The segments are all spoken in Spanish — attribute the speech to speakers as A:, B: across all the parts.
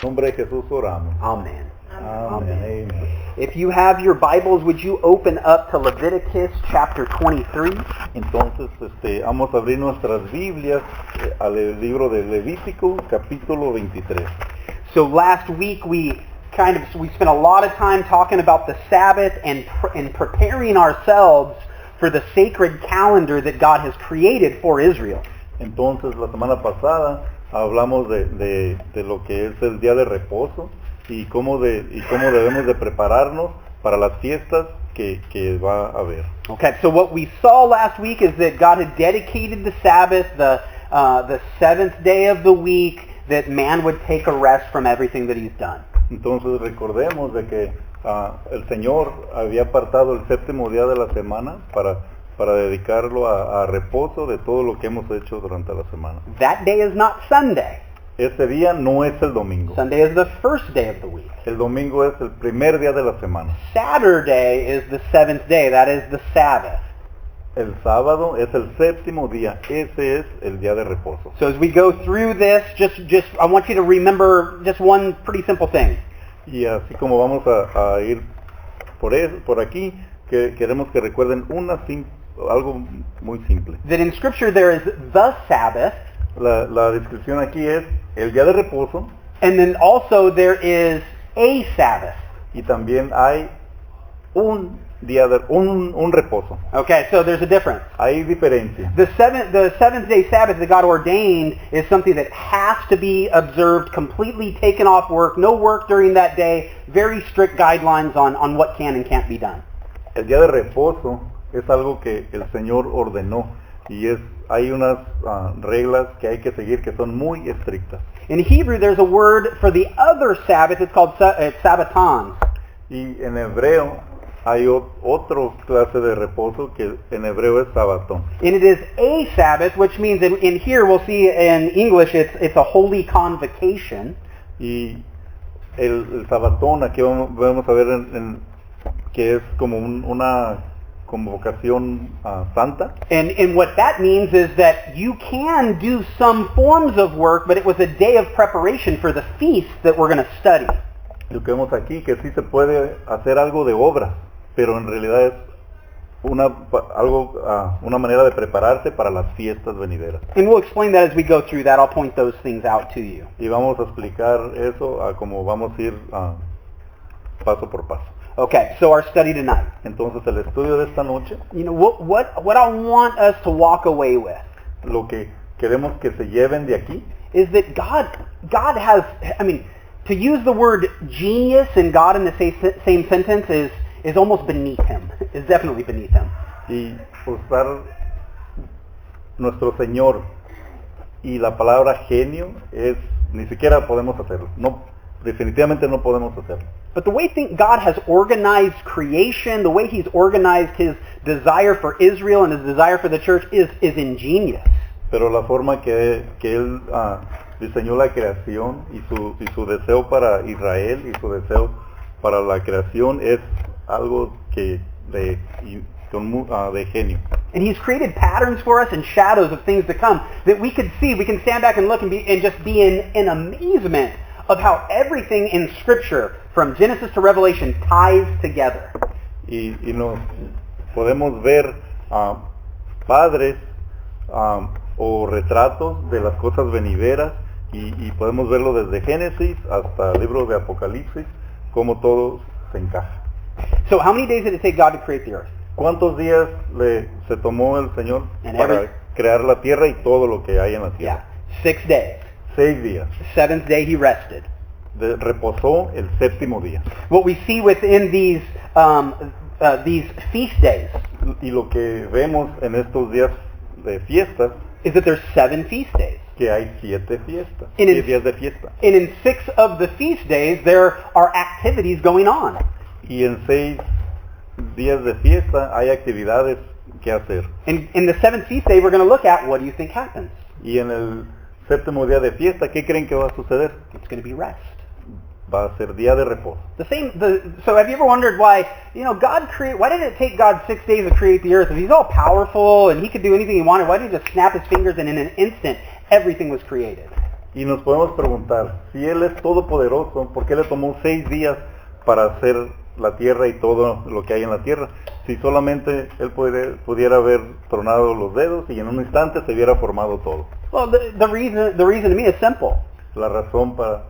A: nombre de Jesús oramos.
B: Amen.
A: Amén.
B: If you have your Bibles, would you open up to Leviticus chapter 23?
A: Entonces, vamos a abrir nuestras Biblias al libro de Levítico, capítulo 23.
B: So last week we spent a lot of time talking about the Sabbath and preparing ourselves for the sacred calendar that God has created for Israel.
A: Entonces, la semana pasada hablamos de lo que es el día de reposo y cómo debemos de prepararnos para las fiestas que va a haber.
B: Okay, so what we saw last week is that God had dedicated the Sabbath, the seventh day of the week, that man would take a rest from everything that he's done.
A: Entonces recordemos de que el Señor había apartado el séptimo día de la semana para dedicarlo a reposo de todo lo que hemos hecho durante la semana.
B: That day is not Sunday.
A: Ese día no es el domingo.
B: Sunday is the first day of the week.
A: El domingo es el primer día de la semana.
B: Saturday is the seventh day. That is the Sabbath.
A: El sábado es el séptimo día. Ese es el día de reposo.
B: So as we go through this, just I want you to remember just one pretty simple thing.
A: Y así como vamos a ir por aquí, queremos que recuerden algo muy simple.
B: That in Scripture there is the Sabbath,
A: La descripción aquí es el día de reposo,
B: and then also there is a Sabbath.
A: y también hay un reposo.
B: Okay, so there's a difference.
A: Hay diferencia.
B: The seventh day Sabbath that God ordained is something that has to be observed, completely taken off work, no work during that day, very strict guidelines on what can and can't be done.
A: El día de reposo es algo que el Señor ordenó y hay unas reglas que hay que seguir que son muy estrictas.
B: In Hebrew there's a word for the other Sabbath, it's called Sabbaton.
A: Y en hebreo hay otro clase de reposo que en hebreo es sabatón.
B: And it is a Sabbath, which means in here we'll see in English it's a holy convocation.
A: Y el sabatón aquí vamos a ver que es como una convocación santa.
B: And what that means is that you can do some forms of work, but it was a day of preparation for the feast that we're going to study.
A: Lo que vemos aquí que sí se puede hacer algo de obra, pero en realidad es una manera de prepararse para las fiestas venideras.
B: And we'll explain that as we go through that. I'll point those things out to you.
A: Y vamos a explicar eso como vamos a ir paso por paso.
B: Okay, so our study tonight.
A: Entonces el estudio de esta noche,
B: You know, what I want us to walk away with
A: lo que queremos que se lleven de aquí,
B: is that God has, to use the word genius and God in the same sentence is almost beneath him. Is definitely beneath him.
A: y usar nuestro Señor y la palabra genio ni siquiera podemos hacerlo. Definitivamente no podemos hacerlo.
B: But the way God has organized creation, the way he's organized his desire for Israel and his desire for the church is ingenious.
A: Pero la forma que él diseñó la creación y su deseo para Israel y su deseo para la creación es algo de genio.
B: And he's created patterns for us and shadows of things to come that we could see. We can stand back and look and just be in amazement of how everything in Scripture, from Genesis to Revelation, ties together.
A: Y nos podemos ver padres o retratos de las cosas venideras y podemos verlo desde Génesis hasta el libro de Apocalipsis, cómo todo se encaja.
B: So how many days did it take God to create the earth?
A: ¿Cuántos días se tomó el Señor
B: And
A: para crear la tierra y todo lo que hay en la tierra?
B: 6 days.
A: 6 días.
B: The seventh day he rested.
A: Reposó el séptimo día.
B: What we see within these feast days
A: Y lo que vemos en estos días de fiestas,
B: is that there's 7 feast days.
A: que hay 7 fiestas,
B: And
A: 7 días de fiesta.
B: And in 6 of the feast days there are activities going on.
A: Y en 6 días de fiesta hay actividades que hacer.
B: And in the 7th feast day we're going to look at, what do you think happens?
A: Y en el séptimo día de fiesta, ¿qué creen que va a suceder?
B: It's going to be rest.
A: Va a ser día de reposo.
B: So have you ever wondered why did it take God 6 days to create the earth? If he's all powerful and he could do anything he wanted, why didn't he just snap his fingers and in an instant everything was created?
A: Y nos podemos preguntar, si Él es todopoderoso, ¿por qué le tomó 6 días para hacer la tierra y todo lo que hay en la tierra? Si solamente Él pudiera haber tronado los dedos y en un instante se hubiera formado todo.
B: Well, the reason to me is simple.
A: La razón para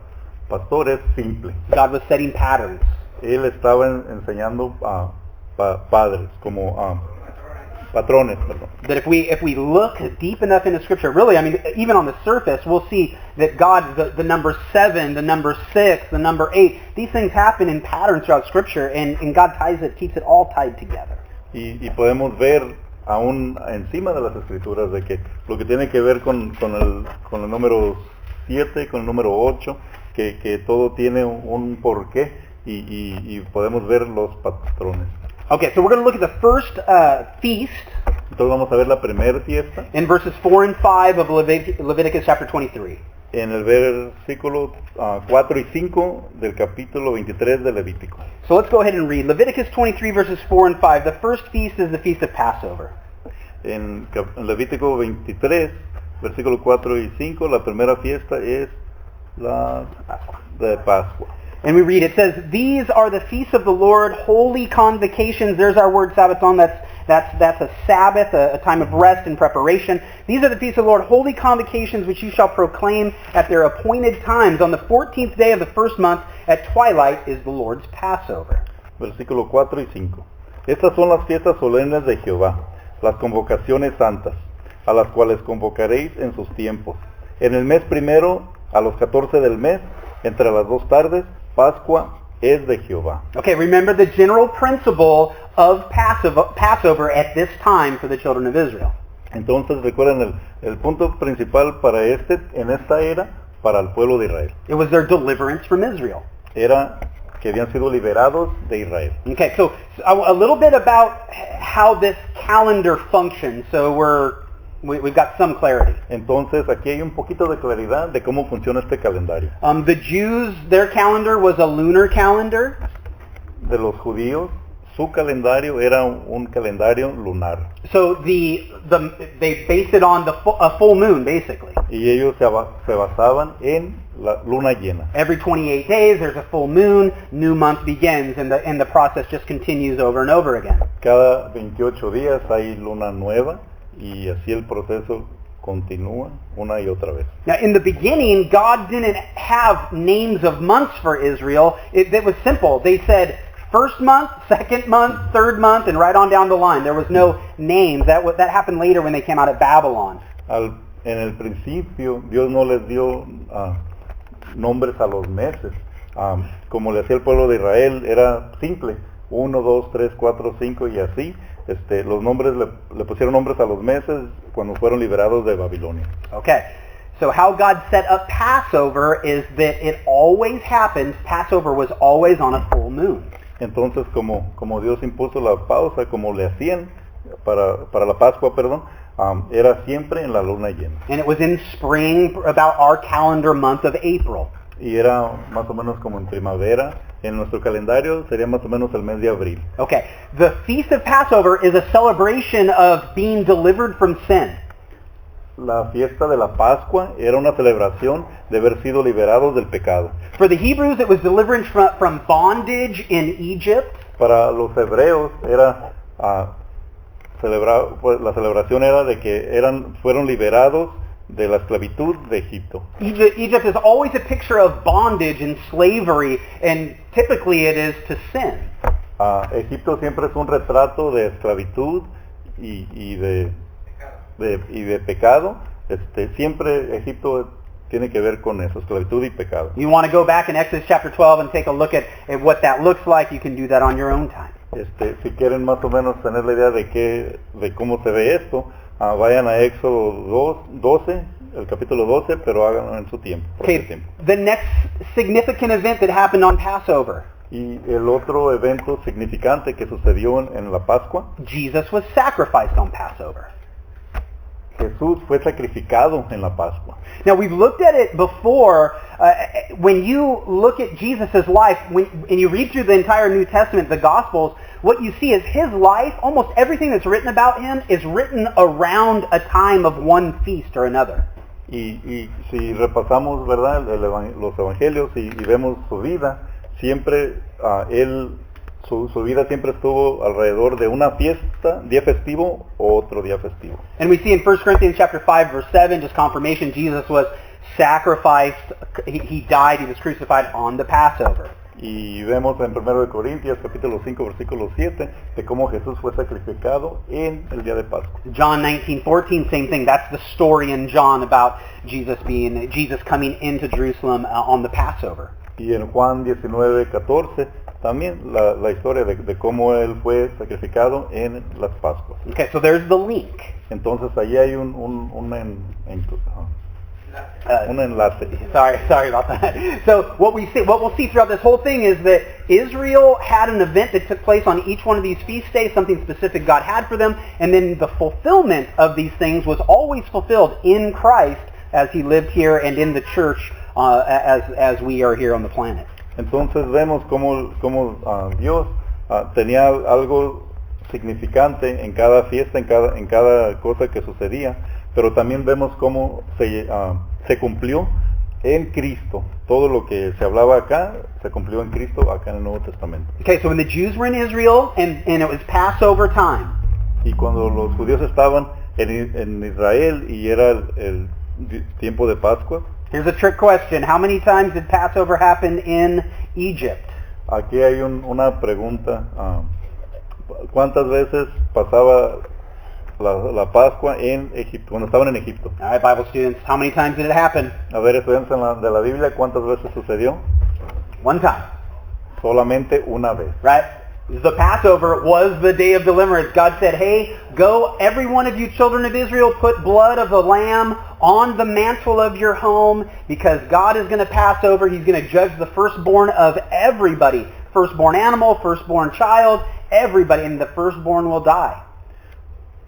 A: pastor es simple.
B: God was setting patterns.
A: Él estaba enseñando a padres, como patrones, perdón.
B: That if we look deep enough into Scripture, really, I mean, even on the surface, we'll see that God, the number 7, the number 6, the number 8, these things happen in patterns throughout Scripture, and God keeps it all tied together.
A: Y podemos ver aún encima de las Escrituras de que lo que tiene que ver con el número 7, con el número 8, que todo tiene un porqué y podemos ver los patrones.
B: Okay, so we're going to look at the first feast.
A: Entonces vamos a ver la primera fiesta.
B: In verses 4 and 5 of Leviticus chapter 23.
A: En el versículo 4 y 5 del capítulo 23 de Levítico.
B: So let's go ahead and read. Leviticus 23 verses 4 and 5. The first feast is the feast of Passover.
A: En Levítico 23, versículo 4 y 5, la primera fiesta es la de Pascua.
B: And we read, it says, "These are the feasts of the Lord, holy convocations." There's our word Sabbaton. That's a Sabbath, a time of rest and preparation. "These are the feasts of the Lord, holy convocations, which you shall proclaim at their appointed times. On the 14th day of the first month, at twilight, is the Lord's Passover."
A: Versículo 4 y 5. Estas son las fiestas solemnes de Jehová, las convocaciones santas, a las cuales convocaréis en sus tiempos. En el mes primero, a los 14 del mes, entre las 2 tardes, Pascua es de Jehová.
B: Okay, remember the general principle of Passover at this time for the children of Israel.
A: Entonces recuerden el punto principal para en esta era para el pueblo de Israel.
B: It was their deliverance from Israel.
A: Era que habían sido liberados de Israel.
B: Okay, so a little bit about how this calendar functions. So we've got some clarity.
A: Entonces aquí hay un poquito de claridad de cómo funciona este calendario.
B: The Jews, their calendar was a lunar calendar.
A: De los judíos, su calendario era un calendario lunar.
B: So they based it on a full moon, basically.
A: Y ellos se basaban en la luna llena.
B: Every 28 days there's a full moon, new month begins, and the process just continues over and over again.
A: Cada 28 días hay luna nueva y así el proceso continúa una y otra vez.
B: Now, in the beginning, God didn't have names of months for Israel. It was simple. They said first month, second month, third month, and right on down the line. There was no names. That happened later when they came out of Babylon.
A: En el principio, Dios no les dio nombres a los meses. Como le hacía el pueblo de Israel, era simple. 1, 2, 3, 4, 5 y así. Los nombres le pusieron nombres a los meses cuando fueron liberados de Babilonia.
B: Okay, so how God set up Passover is that it always happened. Passover was always on a full moon.
A: Entonces, como Dios impuso la pausa, como le hacían para la Pascua, perdón, era siempre en la luna llena.
B: And it was in spring, about our calendar month of April.
A: Y era más o menos como en primavera. En nuestro calendario sería más o menos el mes de abril.
B: Okay, the Feast of Passover is a celebration of being delivered from sin.
A: La fiesta de la Pascua era una celebración de haber sido liberados del pecado.
B: For the Hebrews, it was deliverance from bondage in Egypt.
A: Para los hebreos era la celebración era de que fueron liberados de la esclavitud de Egipto.
B: Egypt is always a picture of bondage and slavery, and typically it is to sin.
A: Egipto siempre es un retrato de esclavitud y de pecado. Siempre Egipto tiene que ver con eso, esclavitud y pecado.
B: You want to go back in Exodus chapter 12 and take a look at what that looks like, you can do that on your own time.
A: Si quieren más o menos tener la idea de cómo se ve esto, vayan a Éxodo 12, el capítulo 12, pero háganlo en su tiempo.
B: Okay, the next significant event that happened on Passover.
A: Y el otro evento significante que sucedió en la Pascua.
B: Jesus was sacrificed on Passover.
A: Jesús fue sacrificado en la Pascua.
B: Now we've looked at it before. When you look at Jesus' life, and you read through the entire New Testament, the Gospels, what you see is his life, almost everything that's written about him is written around a time of one feast or another.
A: Y si repasamos, ¿verdad?, los evangelios y vemos su vida, siempre su vida siempre estuvo alrededor de una fiesta, día festivo o otro día festivo.
B: And we see in 1 Corinthians chapter 5, verse 7, just confirmation, Jesus was sacrificed, he died, he was crucified on the Passover.
A: Y vemos en 1 de Corintios capítulo 5 versículo 7 de cómo Jesús fue sacrificado en el día de Pascua.
B: John 19:14, same thing. That's the story in John about Jesus coming into Jerusalem on the Passover.
A: Y en Juan 19:14 también la historia de cómo él fue sacrificado en las Pascuas.
B: Okay, so there's the link.
A: Entonces allí hay un enlace.
B: Sorry about that. So what we'll see throughout this whole thing is that Israel had an event that took place on each one of these feast days, something specific God had for them, and then the fulfillment of these things was always fulfilled in Christ as he lived here and in the church as we are here on the planet.
A: Entonces vemos cómo Dios tenía algo significante en cada fiesta, en cada cosa que sucedía, pero también vemos cómo se cumplió en Cristo. Todo lo que se hablaba acá, se cumplió en Cristo acá en el Nuevo Testamento.
B: Okay, so when the Jews were in Israel and it was Passover time.
A: Y cuando los judíos estaban en Israel y era el tiempo de Pascua.
B: Here's a trick question. How many times did Passover happen in Egypt?
A: Aquí hay una pregunta. ¿Cuántas veces pasaba la Pascua en Egipto, cuando estaban en Egipto?
B: All right, Bible students, how many times did it happen?
A: A ver, estudiantes de la Biblia, ¿cuántas veces sucedió?
B: One time.
A: Solamente una vez.
B: Right? The Passover was the day of deliverance. God said, hey, go, every one of you children of Israel, put blood of a lamb on the mantle of your home, because God is going to pass over. He's going to judge the firstborn of everybody. Firstborn animal, firstborn child, everybody, and the firstborn will die.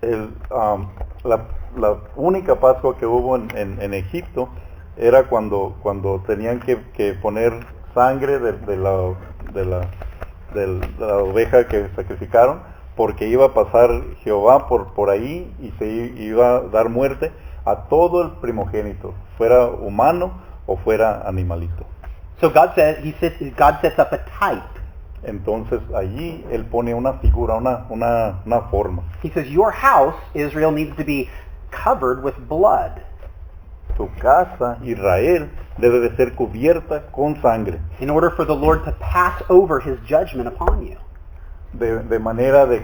A: La única Pascua que hubo en Egipto era cuando tenían que poner sangre de la oveja que sacrificaron, porque iba a pasar Jehová por ahí y se iba a dar muerte a todo el primogénito, fuera humano o fuera animalito.
B: So God sets up a type.
A: Entonces allí él pone una figura, una forma.
B: He says, your house, Israel, needs to be covered with blood.
A: Tu casa, Israel, debe de ser cubierta con sangre.
B: In order for the Lord to pass over his judgment upon you.
A: De manera de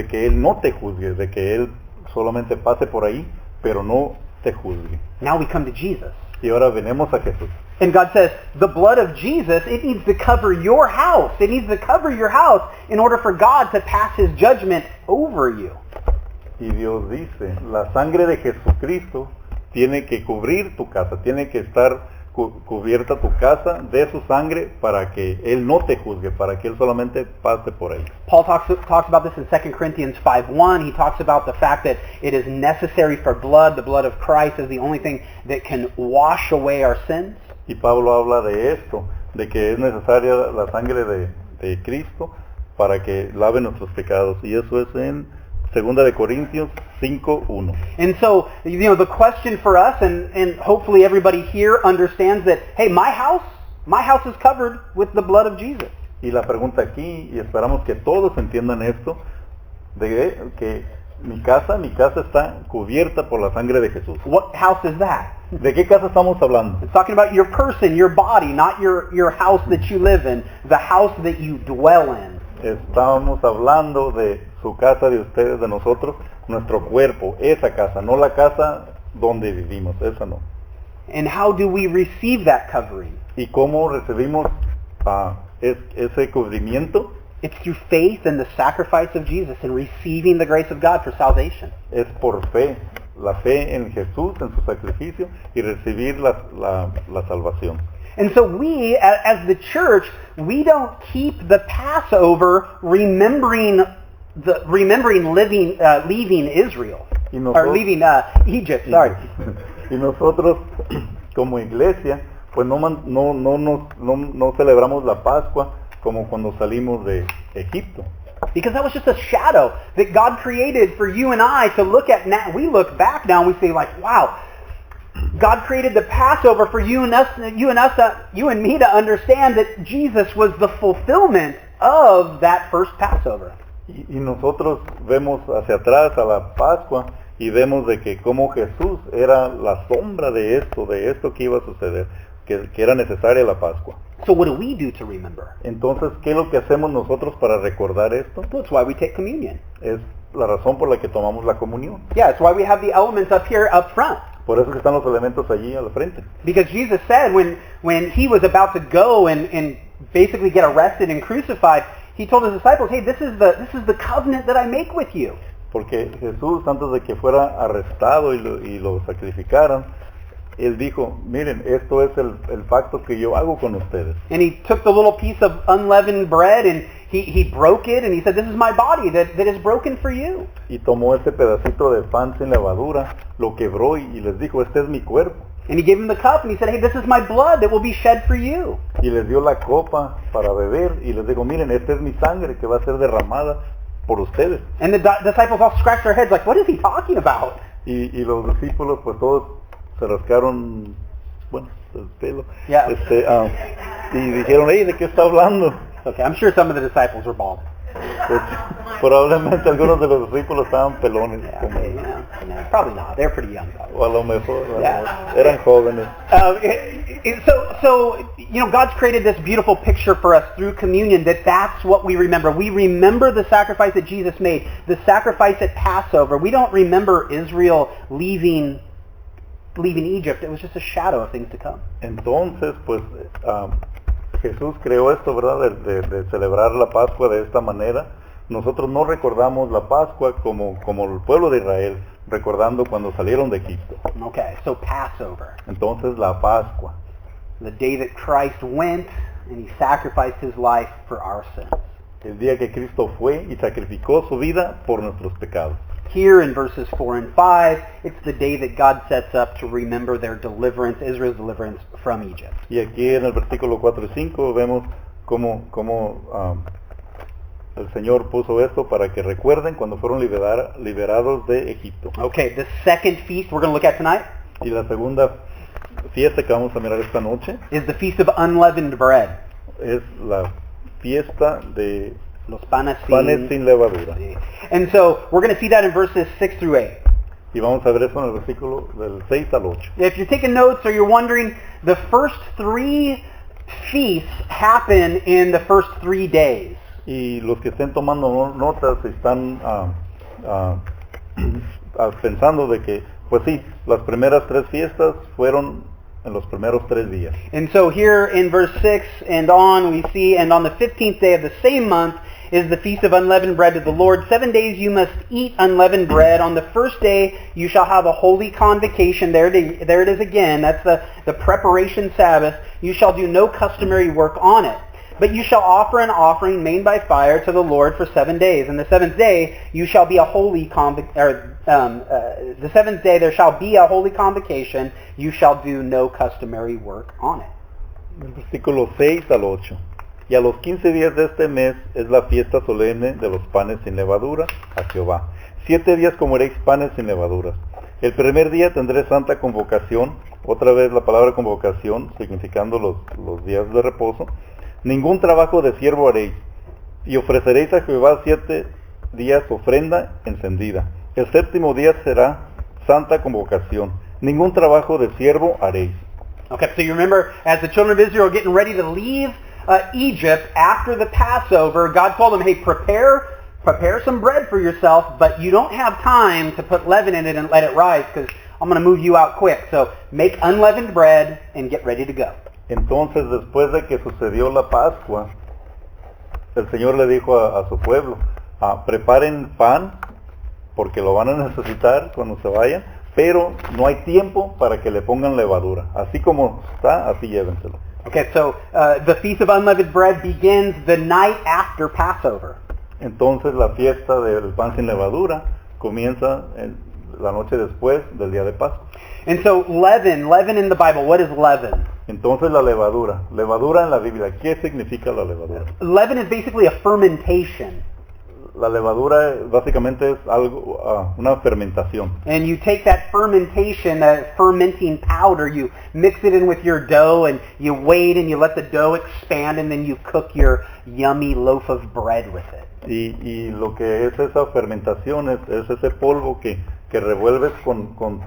A: que él no te juzgue, de que él solamente pase por ahí, pero no te juzgue.
B: Now we come to Jesus.
A: Y ahora venimos a Jesús.
B: And God says, the blood of Jesus, it needs to cover your house. It needs to cover your house in order for God to pass his judgment over you.
A: Y Dios dice, la sangre de Jesucristo tiene que cubrir tu casa, tiene que estar cubierta tu casa de su sangre para que Él no te juzgue, para que Él solamente pase por ahí.
B: Paul talks about this in 2 Corinthians 5:1. He talks about the fact that it is necessary for blood. The blood of Christ is the only thing that can wash away our sins.
A: Y Pablo habla de esto, de que es necesaria la sangre de Cristo para que lave nuestros pecados. Y eso es en 2 de Corintios 5:1.
B: And so, the question for us, and hopefully everybody here understands that, hey, my house is covered with the blood of Jesus.
A: Y la pregunta aquí, y esperamos que todos entiendan esto, de que mi casa está cubierta por la sangre de Jesús.
B: What house is that?
A: ¿De qué casa estamos hablando?
B: It's talking about your person, your body, not your house that you live in, the house that you dwell in.
A: Estamos hablando de su casa, de ustedes, de nosotros, nuestro cuerpo, esa casa, no la casa donde vivimos, esa no.
B: And how do we receive that covering?
A: ¿Y cómo recibimos ese cubrimiento?
B: It's through faith in the sacrifice of Jesus and receiving the grace of God for salvation.
A: Es por fe, la fe en Jesús, en su sacrificio, y recibir la salvación.
B: And so we, as the church, we don't keep the Passover remembering leaving Israel, or leaving Egypt. Sorry.
A: Y nosotros, como iglesia, pues no celebramos la Pascua como cuando salimos de Egipto.
B: Because that was just a shadow that God created for you and I to look at now. We look back now and we say like, wow, God created the Passover for you and me to understand that Jesus was the fulfillment of that first Passover.
A: Y nosotros vemos hacia atrás a la Pascua y vemos de que como Jesús era la sombra de esto que iba a suceder, que era necesaria la Pascua.
B: So what do we do to remember?
A: Entonces, ¿qué es lo que hacemos nosotros para recordar esto?
B: That's why we take communion.
A: Es la razón por la que tomamos la comunión.
B: Yeah, it's why we have the elements up here up front.
A: Por eso que están los elementos allí al frente.
B: Because Jesus said when he was about to go and basically get arrested and crucified, he told his disciples, hey, this is the covenant that I make with you.
A: Porque Jesús, antes de que fuera arrestado y lo sacrificaran, Él dijo, miren, esto es el pacto que yo hago con ustedes.
B: And he took the little piece of unleavened bread and he broke it and he said, this is my body that is broken for you.
A: Y tomó ese pedacito de pan sin levadura, lo quebró y les dijo, este es mi cuerpo.
B: And he gave him the cup and he said, hey, this is my blood that will be shed for you.
A: Y les dio la copa para beber y les dijo, miren, esta es mi sangre que va a ser derramada por ustedes.
B: And the disciples all scratched their heads like, what is he talking about?
A: Y los discípulos pues todos se rascaron, bueno, el pelo.
B: Yeah.
A: Y dijeron, hey, ¿de qué está hablando?
B: Okay, I'm sure some of the disciples were bald.
A: Pues, probablemente algunos de los discípulos estaban pelones.
B: Yeah,
A: Como,
B: okay, no, probably not. They're pretty young.
A: o a lo mejor
B: Yeah.
A: eran jóvenes.
B: So God's created this beautiful picture for us through communion that's what we remember. We remember the sacrifice that Jesus made, the sacrifice at Passover. We don't remember Israel leaving Egypt. It was just a shadow of things to come.
A: Entonces, pues, Jesús creó esto, ¿verdad? De celebrar la Pascua de esta manera. Nosotros no recordamos la Pascua como el pueblo de Israel, recordando cuando salieron de Egipto.
B: Okay, so Passover.
A: Entonces, la Pascua.
B: The day that Christ went and he sacrificed his life for our sins.
A: El día que Cristo fue y sacrificó su vida por nuestros pecados.
B: Here in verses 4 and 5, it's the day that God sets up to remember their deliverance, Israel's deliverance from Egypt.
A: Y aquí en el versículo 4 y 5 vemos cómo el Señor puso esto para que recuerden cuando fueron liberados de Egipto.
B: Okay, the second feast we're going to look at tonight
A: Y la segunda fiesta que vamos a mirar esta noche
B: is the Feast of Unleavened Bread.
A: es la fiesta de
B: Los panes
A: panes sin levadura.
B: And so we're going to see that in verses 6 through 8.
A: Y vamos a ver eso en el versículo del 6 al 8.
B: If you're taking notes or you're wondering, the first 3 feasts happen in the first 3 days.
A: Y los que estén tomando notas están pensando de que, pues sí, las primeras 3 fiestas fueron en los primeros 3 días.
B: And so here in verse 6 and on we see, and on the 15th day of the same month is the Feast of Unleavened Bread to the Lord. 7 days you must eat unleavened bread. On the first day you shall have a holy convocation. There it is again. That's the preparation Sabbath. You shall do no customary work on it. But you shall offer an offering made by fire to the Lord for 7 days. And the 7th day you shall be a holy the 7th day there shall be a holy convocation. You shall do no customary work on it.
A: Del versículo 6 al 8. Y a los 15 días de este mes es la fiesta solemne de los panes sin levadura a Jehová. 7 días comeréis panes sin levaduras. El primer día tendré santa convocación, otra vez la palabra convocación, significando los días de reposo. Ningún trabajo de siervo haréis, y ofreceréis a Jehová 7 días ofrenda encendida. El 7º día será santa convocación. Ningún trabajo de siervo haréis.
B: Okay, so you remember as the children of Israel are getting ready to leave Egypt after the Passover, God told them, hey, prepare some bread for yourself, but you don't have time to put leaven in it and let it rise because I'm going to move you out quick. So make unleavened bread and get ready to go.
A: Entonces, después de que sucedió la Pascua, el Señor le dijo a su pueblo, preparen pan, porque lo van a necesitar cuando se vayan, pero no hay tiempo para que le pongan levadura. Así como está, así llévenselo.
B: Okay, so the Feast of Unleavened Bread begins the night after Passover.
A: Entonces la fiesta del pan sin levadura comienza la noche después del día de Pascua.
B: And so leaven in the Bible, what is leaven?
A: Entonces la levadura en la Biblia, ¿qué significa la levadura?
B: Leaven is basically a fermentation.
A: la levadura básicamente es algo, una fermentación.
B: And you take that fermentation, that fermenting powder, you mix it in with your dough, and you wait and you let the dough expand, and then you cook your yummy loaf of bread with it.
A: Y lo que es esa fermentación es ese polvo que revuelves con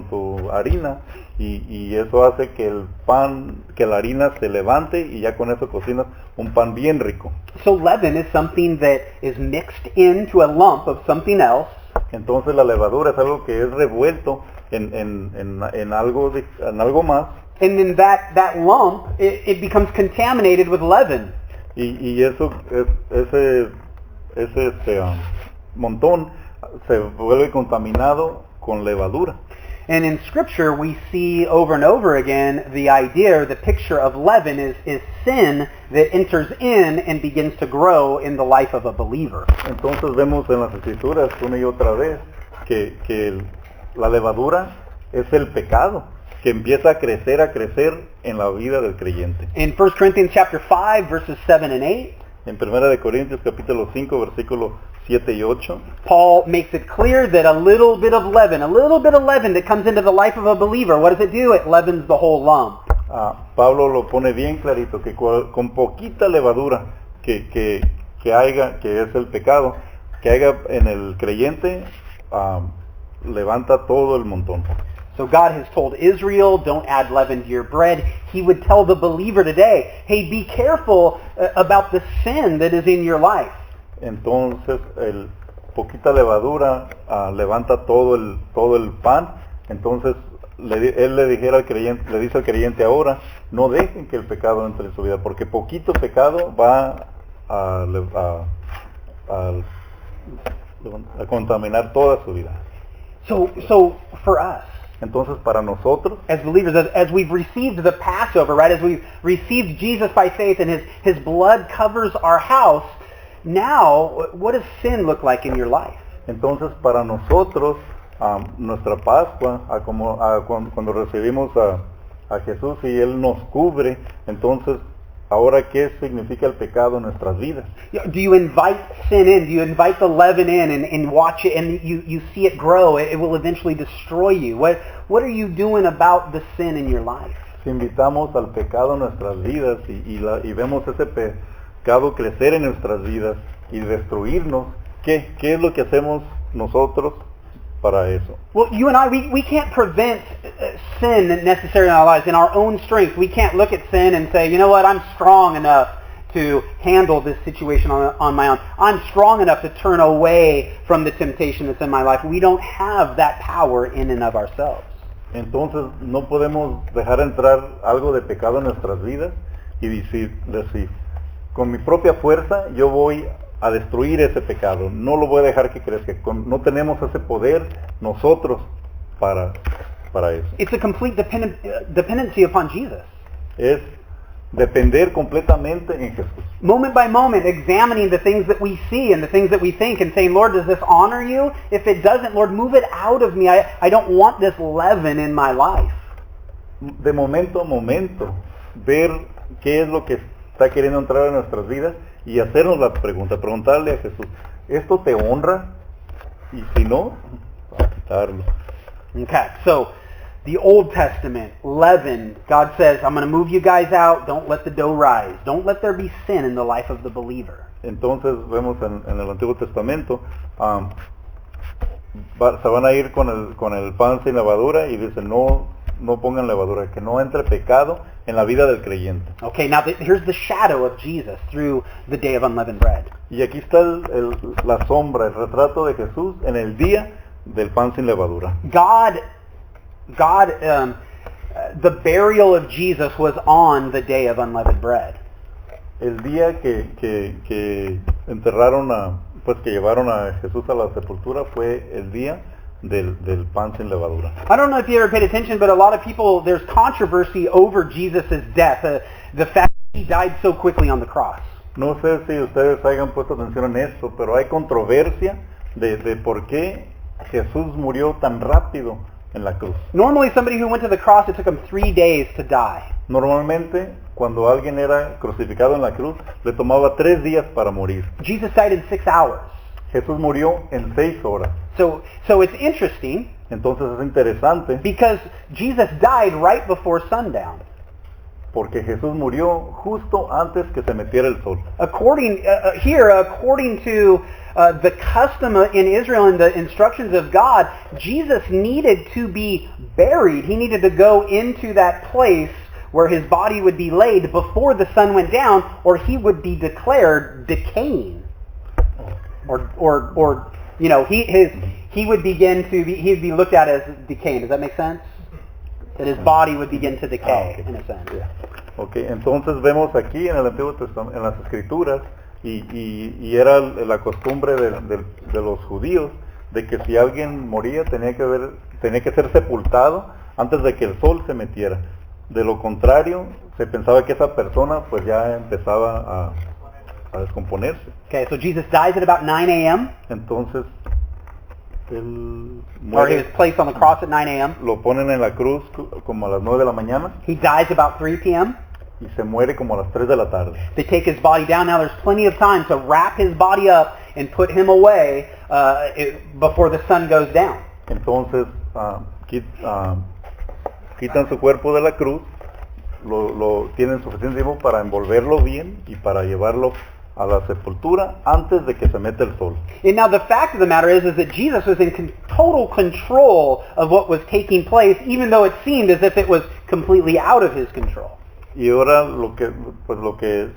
A: tu harina y eso hace que el pan, que la harina se levante y ya con eso cocinas un pan bien rico.
B: So leaven is something that is mixed into a lump of something else.
A: Entonces la levadura es algo que es revuelto en algo más
B: And then that lump, it becomes contaminated with leaven.
A: y eso ese montón se vuelve contaminado con levadura.
B: And in Scripture, we see over and over again the idea, or the picture of leaven is sin that enters in and begins to grow in the life of a believer.
A: Entonces vemos en las Escrituras una y otra vez que la levadura es el pecado que empieza a crecer en la vida del creyente.
B: In 1 Corinthians chapter 5, verses 7 and 8,
A: En 1 de Corintios capítulo 5 versículo 7 y 8,
B: Paul makes it clear that a little bit of leaven that comes into the life of a believer, what does it do? It leavens the whole lump.
A: Pablo lo pone bien clarito, que con poquita levadura que haya, que es el pecado, que haya en el creyente, levanta todo el montón.
B: So God has told Israel, don't add leaven to your bread. He would tell the believer today, hey, be careful about the sin that is in your life.
A: Entonces, el poquita levadura levanta todo el pan. Entonces, él le dice al creyente ahora, no dejen que el pecado entre en su vida, porque poquito pecado va a contaminar toda su vida.
B: So for us,
A: Entonces, para nosotros,
B: as believers, as we've received the Passover, right, as we've received Jesus by faith and his blood covers our house, now, what does sin look like in your life?
A: entonces para nosotros, nuestra Pascua, cuando recibimos a Jesús y Él nos cubre, entonces, ahora, ¿qué significa el pecado en nuestras vidas?
B: Do you invite sin in? Do you invite the leaven in and watch it and you see it grow? It will eventually destroy you. What are you doing about the sin in your life?
A: Si invitamos al pecado en nuestras vidas y vemos ese pecado crecer en nuestras vidas y destruirnos, ¿qué es lo que hacemos nosotros para eso?
B: Well, you and I, we can't prevent sin necessarily in our lives in our own strength. We can't look at sin and say, you know what, I'm strong enough to handle this situation on my own. I'm strong enough to turn away from the temptation that's in my life. We don't have that power in and of ourselves.
A: Entonces no podemos dejar entrar algo de pecado en nuestras vidas y decir, con mi propia fuerza yo voy a destruir ese pecado, no lo voy a dejar que crezca, no tenemos ese poder nosotros para eso.
B: It's a complete dependency upon Jesus.
A: Es depender completamente en Jesús.
B: Moment by moment, examining the things that we see and the things that we think and saying, Lord, does this honor you? If it doesn't, Lord, move it out of me. I don't want this leaven in my life.
A: De momento a momento, ver qué es lo que está queriendo entrar en nuestras vidas y hacernos la pregunta, preguntarle a Jesús, ¿esto te honra? Y si no, a quitarlo.
B: Okay, so the Old Testament, leaven, God says, I'm going to move you guys out, don't let the dough rise. Don't let there be sin in the life of the believer.
A: Entonces vemos en el Antiguo Testamento, se van a ir con el pan sin levadura y dicen, no pongan levadura, que no entre pecado en la vida del creyente.
B: Okay, now here's the shadow of Jesus through the day of unleavened bread.
A: Y aquí está la sombra, el retrato de Jesús en el día del pan sin levadura.
B: God, the burial of Jesus was on the day of unleavened bread.
A: El día que enterraron que llevaron a Jesús a la sepultura fue el día del pan sin levadura.
B: I don't know if you ever paid attention, but a lot of people, there's controversy over Jesus' death, the fact that he died so quickly on the cross.
A: No sé si ustedes hayan puesto atención en esto, pero hay controversia de por qué Jesús murió tan rápido en la cruz.
B: Normally somebody who went to the cross, it took him 3 days to die.
A: Normalmente, cuando alguien era crucificado en la cruz, le tomaba 3 días para morir.
B: Jesus died in 6 hours.
A: Jesús murió en 6 horas.
B: So it's interesting
A: Entonces es interesante
B: because Jesus died right before sundown.
A: porque Jesús murió justo antes que se metiera el sol.
B: According to the custom in Israel and the instructions of God, Jesus needed to be buried. He needed to go into that place where his body would be laid before the sun went down, or he would be declared decaying. Or you know, he would begin to be, he'd be looked at as decaying. Does that make sense? That his body would begin to decay,
A: Okay.
B: in a sense.
A: Okay, entonces vemos aquí en el Antiguo Testamento, en las Escrituras, y era la costumbre de los judíos, de que si alguien moría tenía que ser sepultado antes de que el sol se metiera. De lo contrario, se pensaba que esa persona pues ya empezaba a descomponerse.
B: Okay, so Jesus dies at about 9 a.m.
A: Entonces, él
B: or he was
A: muere,
B: placed on the cross at 9 a.m.
A: lo ponen en la cruz como a las 9 de la mañana
B: He dies about 3 p.m.
A: y se muere como a las 3 de la tarde.
B: They take his body down. Now there's plenty of time to wrap his body up and put him away before the sun goes down.
A: Entonces, quitan su cuerpo de la cruz, lo tienen suficiente tiempo para envolverlo bien y para llevarlo a la sepultura antes de que se meta el sol.
B: And now the fact of the matter is that Jesus was in total control of what was taking place, even though it seemed as if it was completely out of his control.
A: Y ahora lo que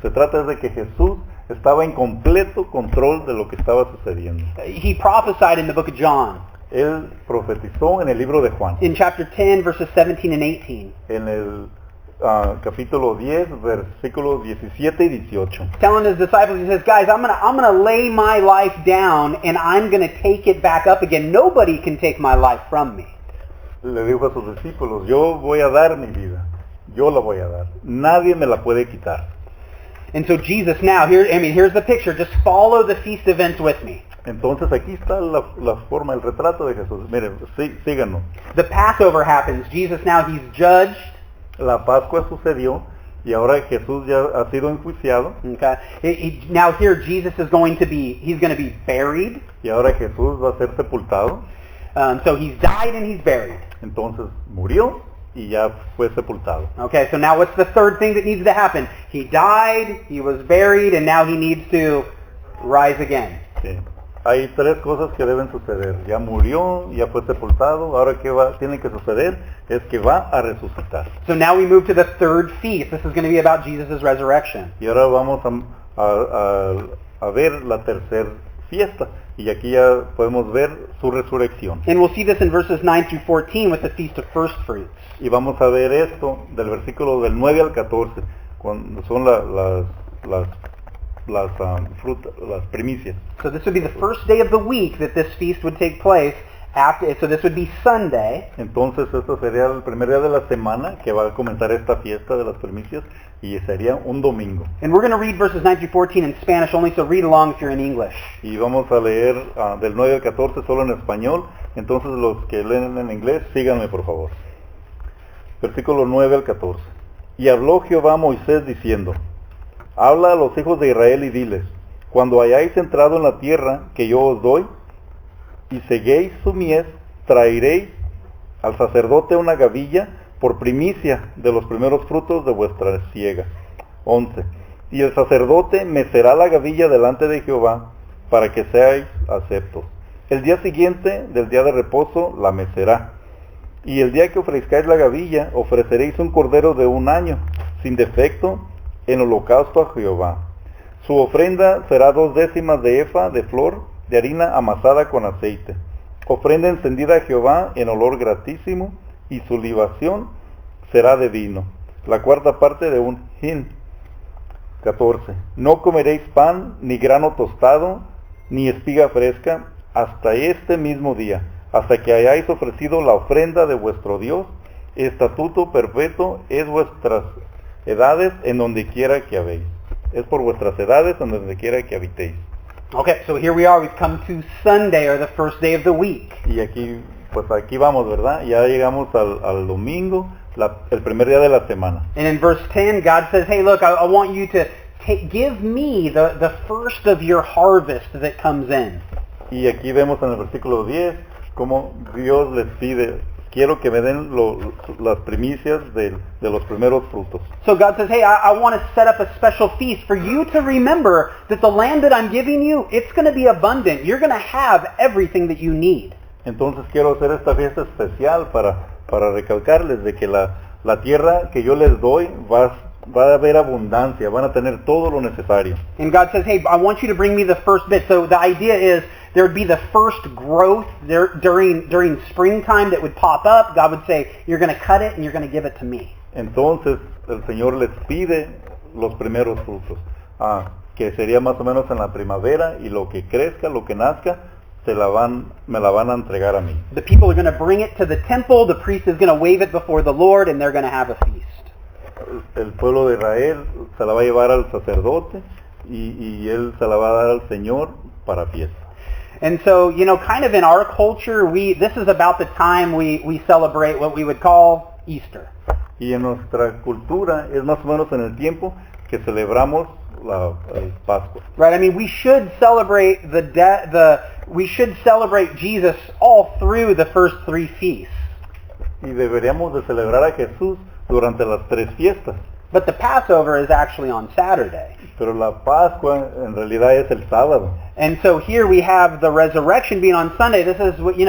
A: se trata es de que Jesús estaba en completo control de lo que estaba sucediendo.
B: He prophesied in the book of John,
A: Él profetizó en el libro de Juan,
B: in chapter 10, verses 17 and 18,
A: en el capítulo 10, versículos 17 y 18.
B: telling his disciples, he says, guys, I'm gonna lay my life down and I'm gonna take it back up again. Nobody can take my life from me.
A: Le dijo a sus discípulos, yo voy a dar mi vida, yo la voy a dar, nadie me la puede quitar.
B: And so Jesus now, here's the picture. Just follow the feast events with me.
A: Entonces aquí está la forma, el retrato de Jesús. Miren, síganos.
B: The Passover happens. Jesus now, he's judged.
A: La Pascua sucedió y ahora Jesús ya ha sido enjuiciado
B: Okay. Now here Jesus is he's going to be buried.
A: y ahora Jesús va a ser sepultado.
B: So he's died and he's buried.
A: Entonces murió y ya fue sepultado.
B: Okay, so now what's the third thing that needs to happen? He died, he was buried, and now he needs to rise again.
A: Sí. Hay 3 cosas que deben suceder. Ya murió, ya fue sepultado, ahora ¿qué tiene que suceder? Es que va a resucitar.
B: So now we move to the third feast. This is going to be about Jesus' resurrection.
A: Y ahora vamos a ver la tercera fiesta. Y aquí ya podemos ver su resurrección.
B: And we'll see this in verses 9 through 14 with the Feast of First Fruits.
A: Y vamos a ver esto del versículo del 9 al 14, cuando son las primicias.
B: So this would be the first day of the week that this feast would take place. So this would be Sunday.
A: Entonces esto sería el primer día de la semana que va a comenzar esta fiesta de las primicias y sería un domingo.
B: And we're going to read verses 9 through 14 in Spanish only, so read along if you're in English.
A: Y vamos a leer del 9 al 14 solo en español, entonces los que leen en inglés, síganme por favor. Versículo 9 al 14. Y habló Jehová a Moisés diciendo, habla a los hijos de Israel y diles, cuando hayáis entrado en la tierra que yo os doy, y seguéis su mies, traeréis al sacerdote una gavilla por primicia de los primeros frutos de vuestra siega. 11. Y el sacerdote mecerá la gavilla delante de Jehová, para que seáis aceptos. El día siguiente del día de reposo la mecerá. Y el día que ofrezcáis la gavilla, ofreceréis un cordero de 1 año, sin defecto, en holocausto a Jehová. Su ofrenda será 2 décimas de efa de flor de harina amasada con aceite. Ofrenda encendida a Jehová en olor gratísimo, y su libación será de vino, la 4ª parte de un hin. 14. No comeréis pan, ni grano tostado, ni espiga fresca, hasta este mismo día, hasta que hayáis ofrecido la ofrenda de vuestro Dios. Estatuto perpetuo es vuestras edades en donde quiera que habéis. Es por vuestras edades en donde quiera que habitéis.
B: Okay, so here we are. We've come to Sunday, or the first day of the week.
A: Y aquí, pues aquí vamos, ¿verdad? Ya llegamos al domingo, el primer día de la semana.
B: And in verse 10, God says, hey, look, I want you to give me the first of your harvest that comes in.
A: Y aquí vemos en el versículo 10 cómo Dios les pide, quiero que me den las primicias de los primeros frutos.
B: So God says, hey, I want to set up a special feast for you to remember that the land that I'm giving you, it's going to be abundant. You're going to have everything that you need.
A: Entonces quiero hacer esta fiesta especial para recalcarles de que la tierra que yo les doy va a haber abundancia, van a tener todo lo necesario.
B: And God says, hey, I want you to bring me the first bit. So the idea is there would be the first growth there during springtime that would pop up. God would say, you're going to cut it and you're going to give it to me.
A: Entonces el Señor les pide los primeros frutos, que sería más o menos en la primavera, y lo que crezca, lo que nazca, me la van a entregar a mí.
B: The people are going to bring it to the temple. The priest is going to wave it before the Lord, and they're going to have a feast.
A: El pueblo de Israel se la va a llevar al sacerdote y él se la va a dar al Señor para fiesta.
B: And so, kind of in our culture, this is about the time we celebrate what we would call Easter.
A: Y en nuestra cultura es más o menos en el tiempo que celebramos la Pascua.
B: Right? I mean, we should celebrate we should celebrate Jesus all through the first three feasts.
A: Y deberíamos de celebrar a Jesús durante las tres fiestas.
B: But the Passover is actually on Saturday.
A: Pero la Pascua en realidad es el sábado.
B: And so here we have the resurrection being on Sunday. This is what this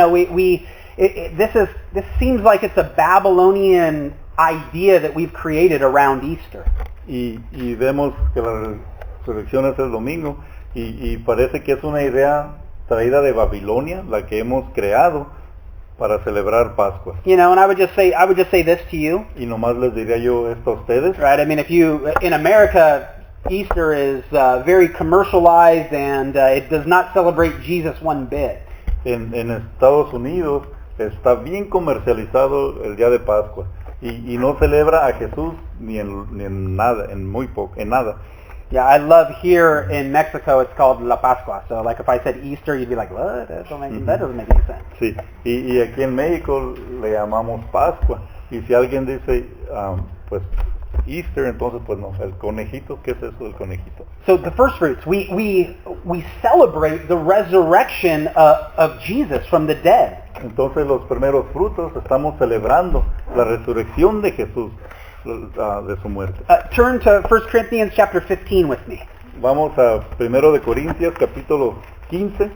B: seems like it's a Babylonian idea that we've created around Easter.
A: Y vemos que la resurrección es el domingo y parece que es una idea traída de Babilonia, la que hemos creado para celebrar Pascua.
B: And I would just say this to you.
A: Y nomás les diría yo esto a ustedes.
B: Right? I mean, in America, Easter is very commercialized and it does not celebrate Jesus one bit.
A: En Estados Unidos está bien comercializado el día de Pascua y no celebra a Jesús ni en nada, en muy poco, en nada.
B: Yeah, I love here in Mexico, it's called La Pascua. So like if I said Easter, you'd be like, what? That doesn't make any sense.
A: Sí, y aquí en México le llamamos Pascua. Y si alguien dice, pues Easter, entonces pues no, el conejito, ¿qué es eso del conejito?
B: So the first fruits, we celebrate the resurrection of Jesus from the dead.
A: Entonces los primeros frutos estamos celebrando la resurrección de Jesús de su muerte.
B: Turn to 1 Corinthians chapter 15 with me.
A: Vamos a 1 de Corintios capítulo 15.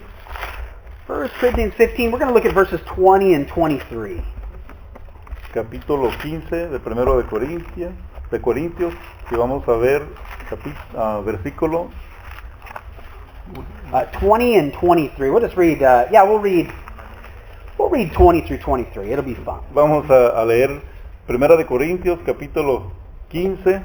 B: 1 Corinthians 15, we're going to look at verses 20 and 23.
A: Capítulo 15 de 1 de Corintios, y vamos a ver versículo
B: 20 and 23. We'll just read, we'll read 20 through 23. It'll be fun.
A: Vamos a leer 1 de Corintios capítulo 15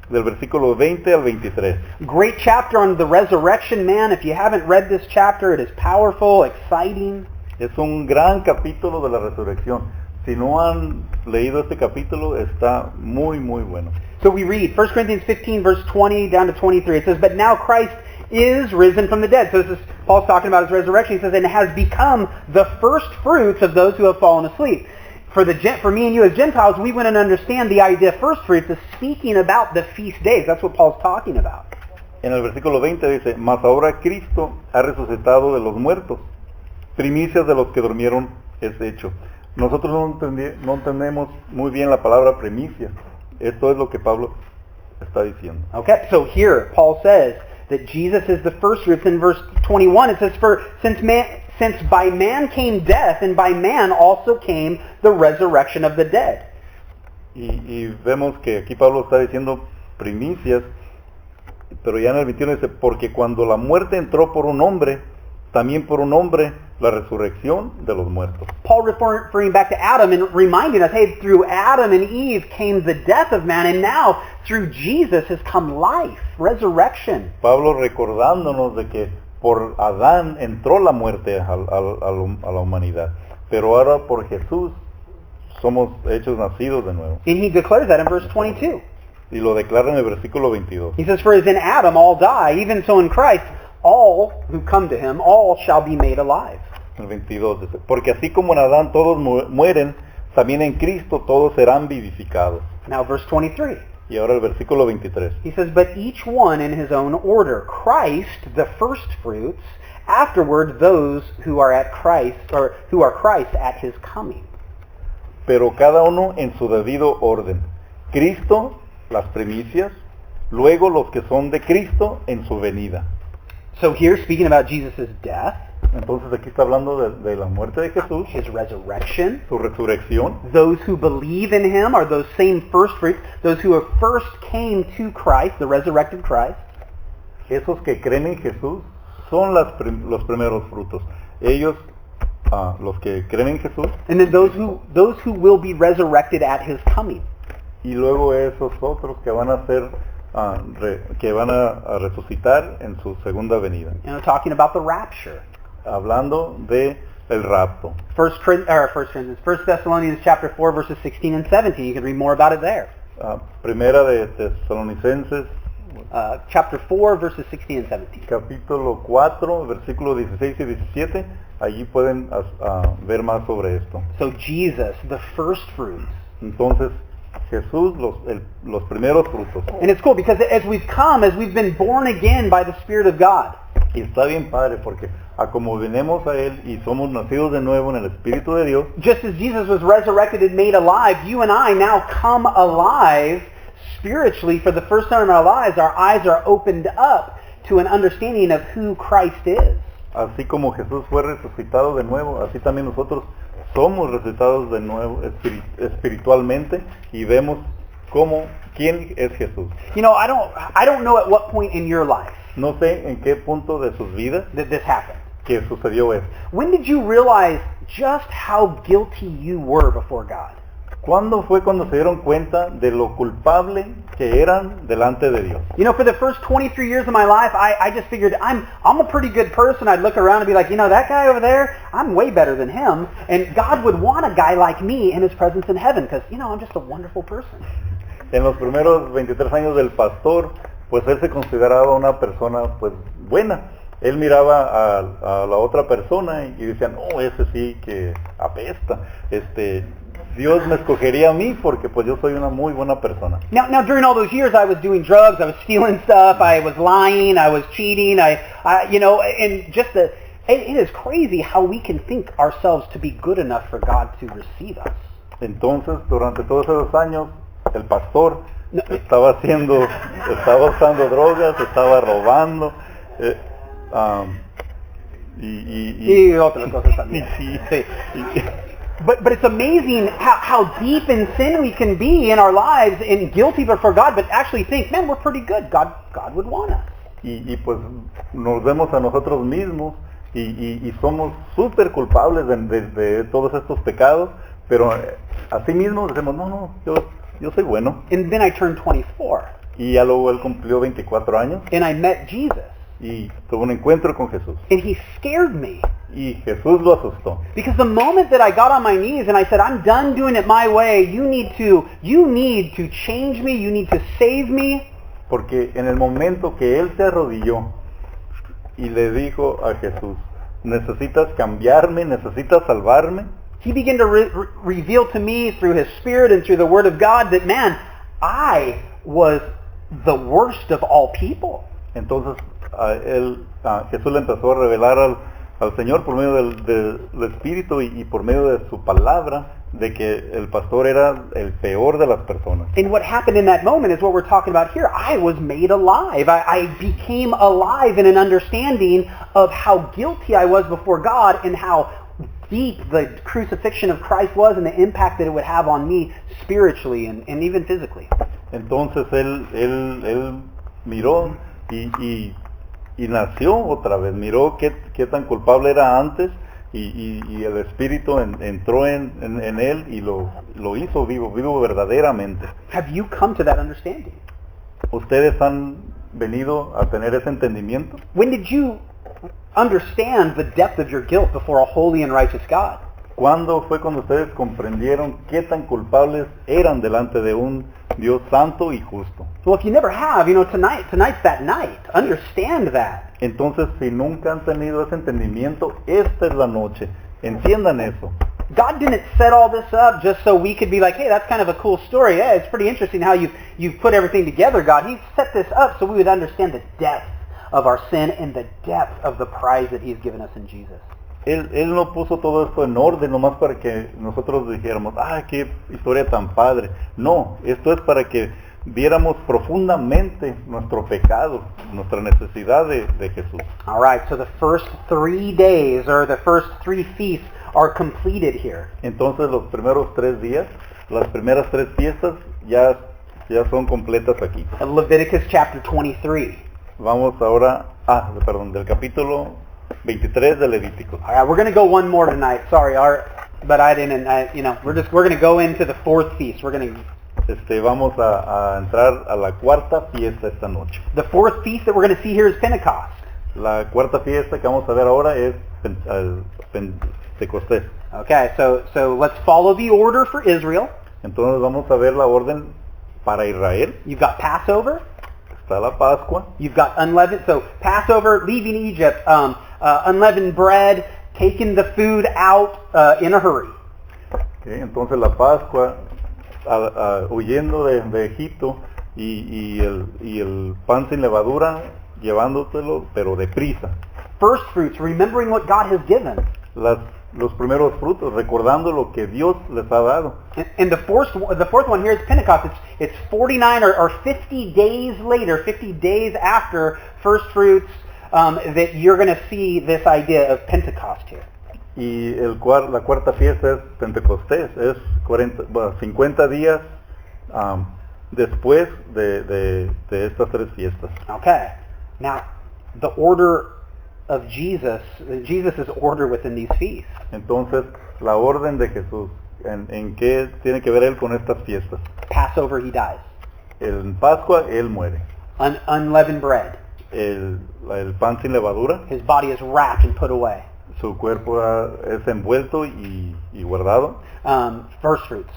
A: del versículo 20 al 23.
B: Great chapter on the resurrection, man. If you haven't read this chapter, it is powerful, exciting.
A: Es un gran capítulo de la resurrección. Si no han leído este capítulo, está muy, muy bueno.
B: So we read 1 Corinthians 15, verse 20 down to 23. It says, but now Christ is risen from the dead. So this is Paul's talking about his resurrection. He says, and has become the first fruits of those who have fallen asleep. For me and you as Gentiles, we wouldn't understand the idea of first fruits is speaking about the feast days. That's what Paul's talking about.
A: En el versículo 20 dice, mas ahora Cristo ha resucitado de los muertos. Primicias de los que durmieron es hecho. Nosotros no entendemos muy bien la palabra primicia. Esto es lo que Pablo está diciendo.
B: Okay, so here Paul says that Jesus is the first fruits. In verse 21 it says, for since by man came death, and by man also came the resurrection of the dead.
A: Y vemos que aquí Pablo está diciendo primicias, pero ya en el 21 dice, porque cuando la muerte entró por un hombre, también por un hombre la resurrección de los muertos.
B: Paul referring back to Adam and reminding us, hey, through Adam and Eve came the death of man, and now through Jesus has come life, resurrection.
A: Pablo recordándonos de que por Adán entró la muerte a la humanidad, pero ahora por Jesús somos hechos nacidos de nuevo.
B: And he declares that in verse 22.
A: Y lo declara en el versículo 22.
B: He says, for as in Adam all die, even so in Christ all who come to him, all shall be made alive.
A: El 22 dice, porque así como en Adán todos mueren, también en Cristo todos serán vivificados.
B: Now verse 23.
A: Y ahora el versículo 23.
B: He says, but each one in his own order. Christ, the first fruits, afterward those who are at Christ, or who are Christ at his coming.
A: Pero cada uno en su debido orden. Cristo, las primicias, luego los que son de Cristo en su venida.
B: So here, speaking about Jesus' death,
A: Entonces aquí está hablando de la muerte de Jesús,
B: his resurrection,
A: su resurrección.
B: those who believe in him are those same first fruits, those who have first came to Christ, the resurrected Christ.
A: Esos que creen en Jesús son los primeros frutos. Ellos, los que creen en Jesús,
B: And then those who will be resurrected at his coming.
A: y luego esos otros que van a ser, que van a resucitar en su segunda venida.
B: You know, talking about the rapture.
A: Hablando de el rapto.
B: First Thessalonians chapter 4 verses 16 and 17. You can read more about it there.
A: Primera de Tesalonicenses,
B: Chapter 4 verses 16 and 17.
A: capítulo 4, versículos 16 y 17. Allí pueden ver más sobre esto.
B: So Jesus, the first fruits.
A: Entonces, Jesús, los primeros frutos.
B: And it's cool because as we've been born again by the Spirit of God.
A: Y está bien padre porque como venimos a Él y somos nacidos de nuevo en el Espíritu de Dios,
B: Just as Jesus was resurrected and made alive, you and I now come alive spiritually for the first time in our lives. Our eyes are opened up to an understanding of who Christ is.
A: así como Jesús fue resucitado de nuevo, así también nosotros somos resucitados de nuevo espiritualmente y vemos quién es Jesús.
B: You know, I don't know at what point in your life
A: No sé en qué punto de sus vidas
B: that this happened.
A: que sucedió esto.
B: When did you realize just how guilty you were before God?
A: ¿Cuándo fue cuando se dieron cuenta de lo culpable que eran delante de Dios?
B: You know, for the first 23 years of my life, I just figured I'm a pretty good person. I'd look around and be like, you know, that guy over there, I'm way better than him. And God would want a guy like me in his presence in heaven because, you know, I'm just a wonderful person.
A: En los primeros 23 años del pastor, pues él se consideraba una persona pues buena. Él miraba a la otra persona y decía, no, ese sí que apesta. Dios me escogería a mí porque pues yo soy una muy buena persona.
B: Now during all those years, I was doing drugs, I was stealing stuff, I was lying, I was cheating, you know, and just it is crazy how we can think ourselves to be good enough for God to receive us.
A: Entonces, durante todos esos años, el pastor estaba usando drogas, estaba robando,
B: y otras cosas también.
A: Sí.
B: But it's amazing how deep in sin we can be in our lives and guilty before God, but actually think, man, we're pretty good. God would want us.
A: Y pues nos vemos a nosotros mismos y somos súper culpables de todos estos pecados, pero así mismo decimos, no, yo soy bueno.
B: And then I turned 24.
A: Y ya luego él cumplió 24 años
B: And I met Jesus.
A: y tuvo un encuentro con Jesús.
B: And he scared me.
A: Y Jesús lo asustó.
B: Because the moment that I got on my knees and I said, I'm done doing it my way, you need to change me, you need to save me.
A: Porque en el momento que él se arrodilló y le dijo a Jesús, necesitas cambiarme, necesitas salvarme,
B: He began to reveal to me through his Spirit and through the Word of God that, man, I was the worst of all people.
A: entonces Jesús le empezó a revelar al Señor por medio del Espíritu y por medio de su palabra de que el pastor era el peor de las personas.
B: And what happened in that moment is what we're talking about here. I was made alive. I became alive in an understanding of how guilty I was before God and how deep the crucifixion of Christ was and the impact that it would have on me spiritually and even physically.
A: Entonces él miró y nació otra vez, miró qué tan culpable era antes y el Espíritu entró en él y lo hizo vivo verdaderamente.
B: Have you come to that understanding?
A: ¿Ustedes han venido a tener ese entendimiento?
B: When did you understand the depth of your guilt before a holy and righteous God?
A: ¿Cuándo fue cuando ustedes comprendieron qué tan culpables eran delante de un Dios santo y justo?
B: Well, if you never have, you know, tonight's that night. Understand that.
A: Entonces, si nunca han tenido ese entendimiento, esta es la noche. Entiendan eso.
B: God didn't set all this up just so we could be like, hey, that's kind of a cool story. Yeah, it's pretty interesting how you've put everything together, God. He set this up so we would understand the depth of our sin and the depth of the prize that He's given us in Jesus.
A: Él no puso todo esto en orden nomás para que nosotros dijéramos, qué historia tan padre. No, esto es para que viéramos profundamente nuestro pecado, nuestra necesidad de Jesús.
B: All right, so the first 3 days or the first 3 feasts are completed here.
A: Entonces los primeros 3 días, las primeras 3 fiestas ya son completas aquí.
B: Leviticus chapter 23.
A: Vamos ahora, del capítulo 23 de Levítico.
B: All right, we're going to go one more tonight. Sorry, but I didn't. We're going to go into the 4th feast. We're going to.
A: Vamos a entrar a la cuarta fiesta esta noche.
B: The 4th feast that we're going to see here is Pentecost.
A: La cuarta fiesta que vamos a ver ahora es Pentecostés.
B: Okay, so let's follow the order for Israel.
A: Entonces vamos a ver la orden para Israel.
B: You've got Passover.
A: Está la Pascua.
B: You've got unleavened. So Passover, leaving Egypt, unleavened bread, taking the food out in a hurry.
A: Okay, entonces la Pascua, huyendo de Egipto y el pan sin levadura, llevándoselo, pero deprisa.
B: First fruits, remembering what God has given.
A: Los primeros frutos, recordando lo que Dios les ha dado.
B: And the fourth one here is Pentecost. It's 49 or 50 days later, 50 days after first fruits, that you're going to see this idea of Pentecost here.
A: Y la cuarta fiesta es Pentecostés, es 50 días después de estas 3 fiestas.
B: Okay. Now, the order of Jesus' order within these feasts.
A: Entonces, la orden de Jesús, ¿en qué tiene que ver Él con estas fiestas?
B: Passover, He dies.
A: En Pascua, Él muere.
B: Unleavened bread.
A: El pan sin levadura.
B: His body is wrapped and put away.
A: Su cuerpo es envuelto y guardado.
B: First fruits.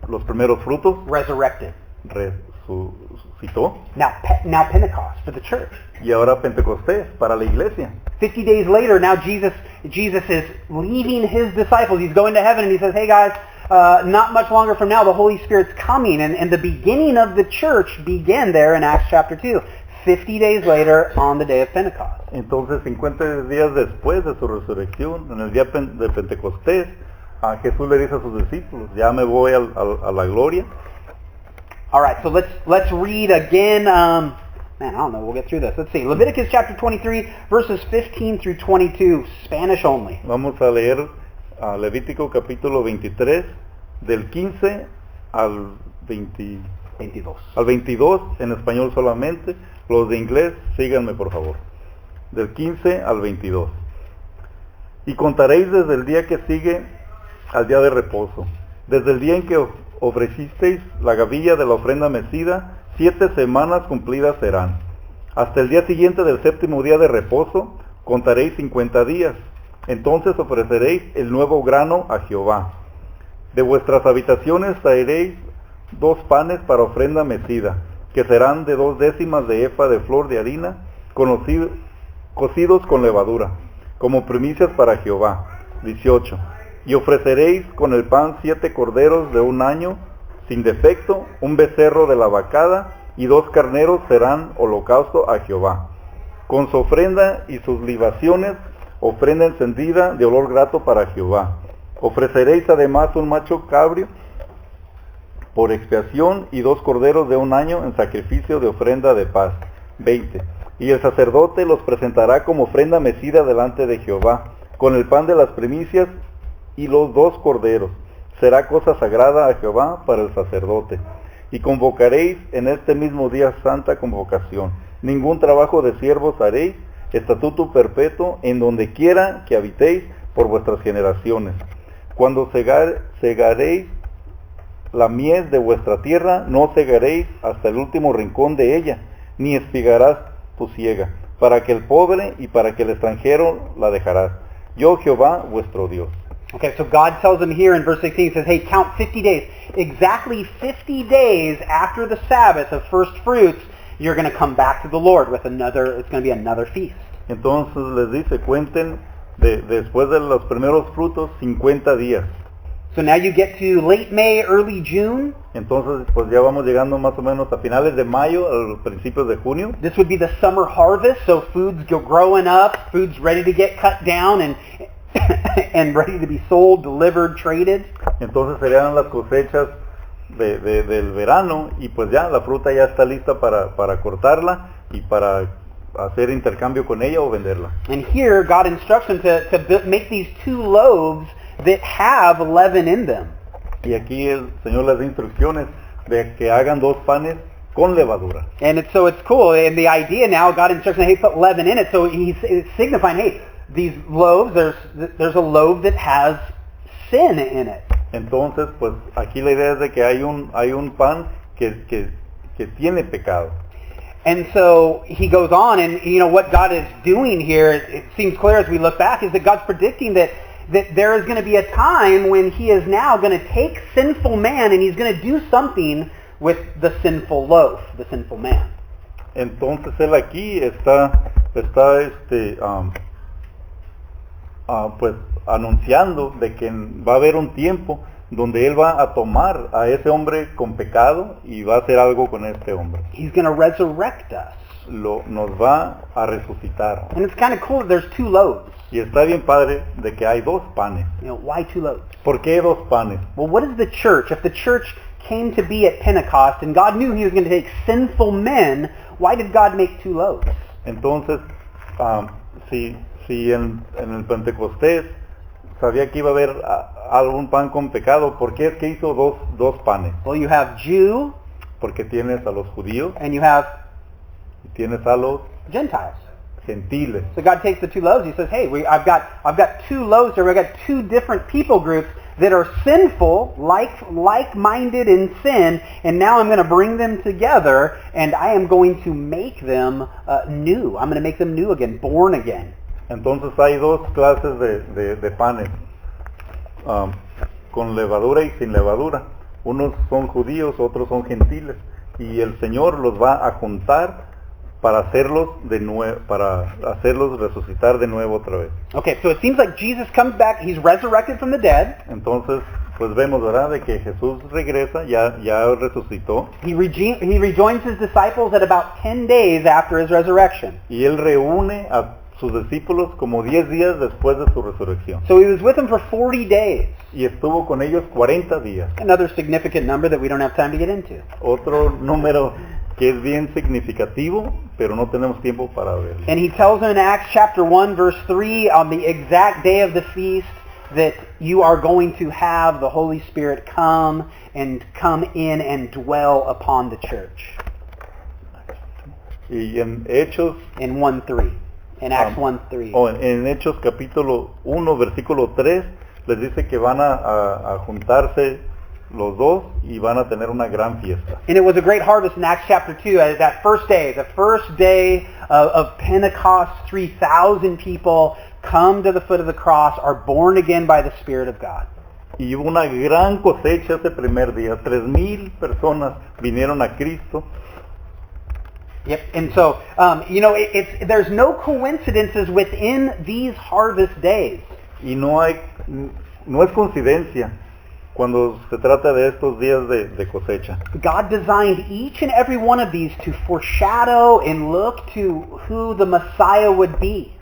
A: Los primeros frutos.
B: Resurrected.
A: Resucitó.
B: Now Pentecost for the church.
A: Y ahora Pentecostés para la iglesia.
B: 50 days later, now Jesus is leaving His disciples. He's going to heaven and He says, hey guys, not much longer from now, the Holy Spirit's coming. And the beginning of the church began there in Acts chapter 2. 50 days later on the day of Pentecost.
A: Entonces 50 días después de su resurrección, en el día de Pentecostés, Jesús le dice a sus discípulos, ya me voy a la gloria.
B: All right, so let's read again. Man, I don't know. We'll get through this. Let's see. Leviticus chapter 23, verses 15 through 22, Spanish only.
A: Vamos a leer Levítico capítulo 23, del 15 al
B: 22.
A: Al 22, en español solamente. Los de inglés, síganme por favor. Del 15 al 22. Y contaréis desde el día que sigue al día de reposo, desde el día en que ofrecisteis la gavilla de la ofrenda mecida, 7 semanas cumplidas serán. Hasta el día siguiente del 7º día de reposo, contaréis 50 días. Entonces ofreceréis el nuevo grano a Jehová. De vuestras habitaciones traeréis 2 panes para ofrenda mecida, que serán de 2 décimas de efa de flor de harina, cocidos con levadura, como primicias para Jehová. 18. Y ofreceréis con el pan 7 corderos de 1 año, sin defecto, un becerro de la vacada, y 2 carneros serán holocausto a Jehová. Con su ofrenda y sus libaciones, ofrenda encendida de olor grato para Jehová. Ofreceréis además un macho cabrio por expiación y 2 corderos de 1 año en sacrificio de ofrenda de paz. 20. Y el sacerdote los presentará como ofrenda mecida delante de Jehová, con el pan de las primicias y los 2 corderos. Será cosa sagrada a Jehová para el sacerdote. Y convocaréis en este mismo día santa convocación. Ningún trabajo de siervos haréis, estatuto perpetuo en donde quiera que habitéis por vuestras generaciones. Cuando segaréis la mies de vuestra tierra, no segaréis hasta el último rincón de ella, ni espigarás tu siega, para que el pobre y para que el extranjero la dejarás. Yo Jehová vuestro Dios.
B: Okay, so God tells them here in verse 16, he says, hey, count 50 days. Exactly 50 days after the Sabbath of first fruits, you're going to come back to the Lord with it's going to be another feast.
A: Entonces les dice, cuenten después de los primeros frutos, 50 días.
B: So now you get to late May, early June.
A: Entonces, pues ya vamos llegando más o menos a finales de mayo, a los principios de junio.
B: This would be the summer harvest, so food's growing up, food's ready to get cut down and and ready to be sold, delivered, traded.
A: Entonces serían las cosechas del verano y pues ya la fruta ya está lista para cortarla y para hacer intercambio con ella o venderla.
B: And here God instructs them to make these 2 loaves that have leaven in them.
A: Y aquí el Señor les da instrucciones de que hagan 2 panes con levadura.
B: And it's cool. And the idea now, God instructs them, hey, put leaven in it. So he's signifying, hey, these loaves, there's a loaf that has sin in it.
A: Entonces, pues aquí la idea es de que hay un pan que tiene pecado.
B: And so he goes on, and you know what God is doing here, it seems clear as we look back, is that God's predicting that there is going to be a time when he is now going to take sinful man and he's going to do something with the sinful loaf, the sinful man.
A: Entonces él aquí está pues anunciando de que va a haber un tiempo donde él va a tomar a ese hombre con pecado y va a hacer algo con este hombre.
B: He's going to resurrect us.
A: Nos va a resucitar.
B: And it's kind of cool that there's 2 loaves.
A: Y está bien padre de que hay 2 panes.
B: You know, why 2 loaves?
A: ¿Por qué 2 panes?
B: Well, what is the church? If the church came to be at Pentecost and God knew he was going to take sinful men, why did God make 2 loaves?
A: Entonces, si en el Pentecostés sabía que iba a haber algún pan con pecado, ¿por qué es que hizo dos panes?
B: Well, you have Jew
A: Porque tienes a los judíos
B: and you have
A: y tienes a los
B: Gentiles.
A: gentiles.
B: So God takes the 2 loaves. He says, hey, I've got 2 loaves here. I've got 2 different people groups that are sinful, like-minded in sin, and now I'm going to bring them together, and I am going to make them new. I'm going to make them new again, born again.
A: Entonces hay 2 clases de panes, con levadura y sin levadura. Unos son judíos, otros son gentiles. Y el Señor los va a juntar para hacerlos resucitar de nuevo otra vez.
B: Okay, so it seems like Jesus comes back. He's resurrected from the dead.
A: Entonces, pues vemos, ¿verdad?, de que Jesús regresa, ya resucitó.
B: He rejoins his disciples at about 10 days after his resurrection.
A: Y él reúne a sus discípulos como 10 días después de su resurrección.
B: So he was with them for 40 days.
A: Y estuvo con ellos 40 días.
B: Another significant number that we don't have time to get into.
A: Otro número que es bien significativo, pero no tenemos tiempo para verlo.
B: And he tells them in Acts chapter 1 verse 3 on the exact day of the feast that you are going to have the Holy Spirit come in and dwell upon the church.
A: Y en Hechos,
B: In 1:3. In Acts 1:3.
A: en Hechos capítulo 1 versículo 3 les dice que van a juntarse los 2 y van a tener una gran fiesta.
B: And it was a great harvest in Acts chapter 2. That first day, the first day of Pentecost, 3,000 people come to the foot of the cross, are born again by the Spirit of God.
A: Y hubo una gran cosecha ese primer día. 3,000 personas vinieron a Cristo.
B: Yep. And so, there's no coincidences within these harvest days.
A: Y no es coincidencia cuando se trata de estos días de cosecha.
B: God designed each and every one of these to foreshadow and look to who the Messiah would be.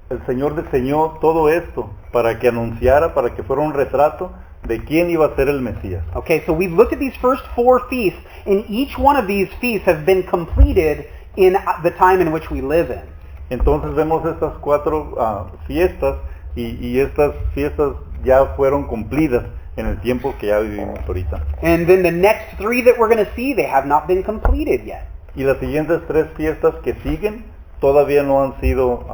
A: El Señor diseñó todo esto para que anunciara, para que fuera un retrato de quién iba a ser el Mesías.
B: Okay, so we've looked at these first 4 feasts, and each one of these feasts have been completed in the time in which we live in.
A: Entonces vemos estas 4 fiestas y estas fiestas ya fueron cumplidas en el tiempo que ya vivimos ahorita.
B: And then the next 3 that we're going to see, they have not been completed yet.
A: Y las siguientes 3 fiestas que siguen todavía no han sido,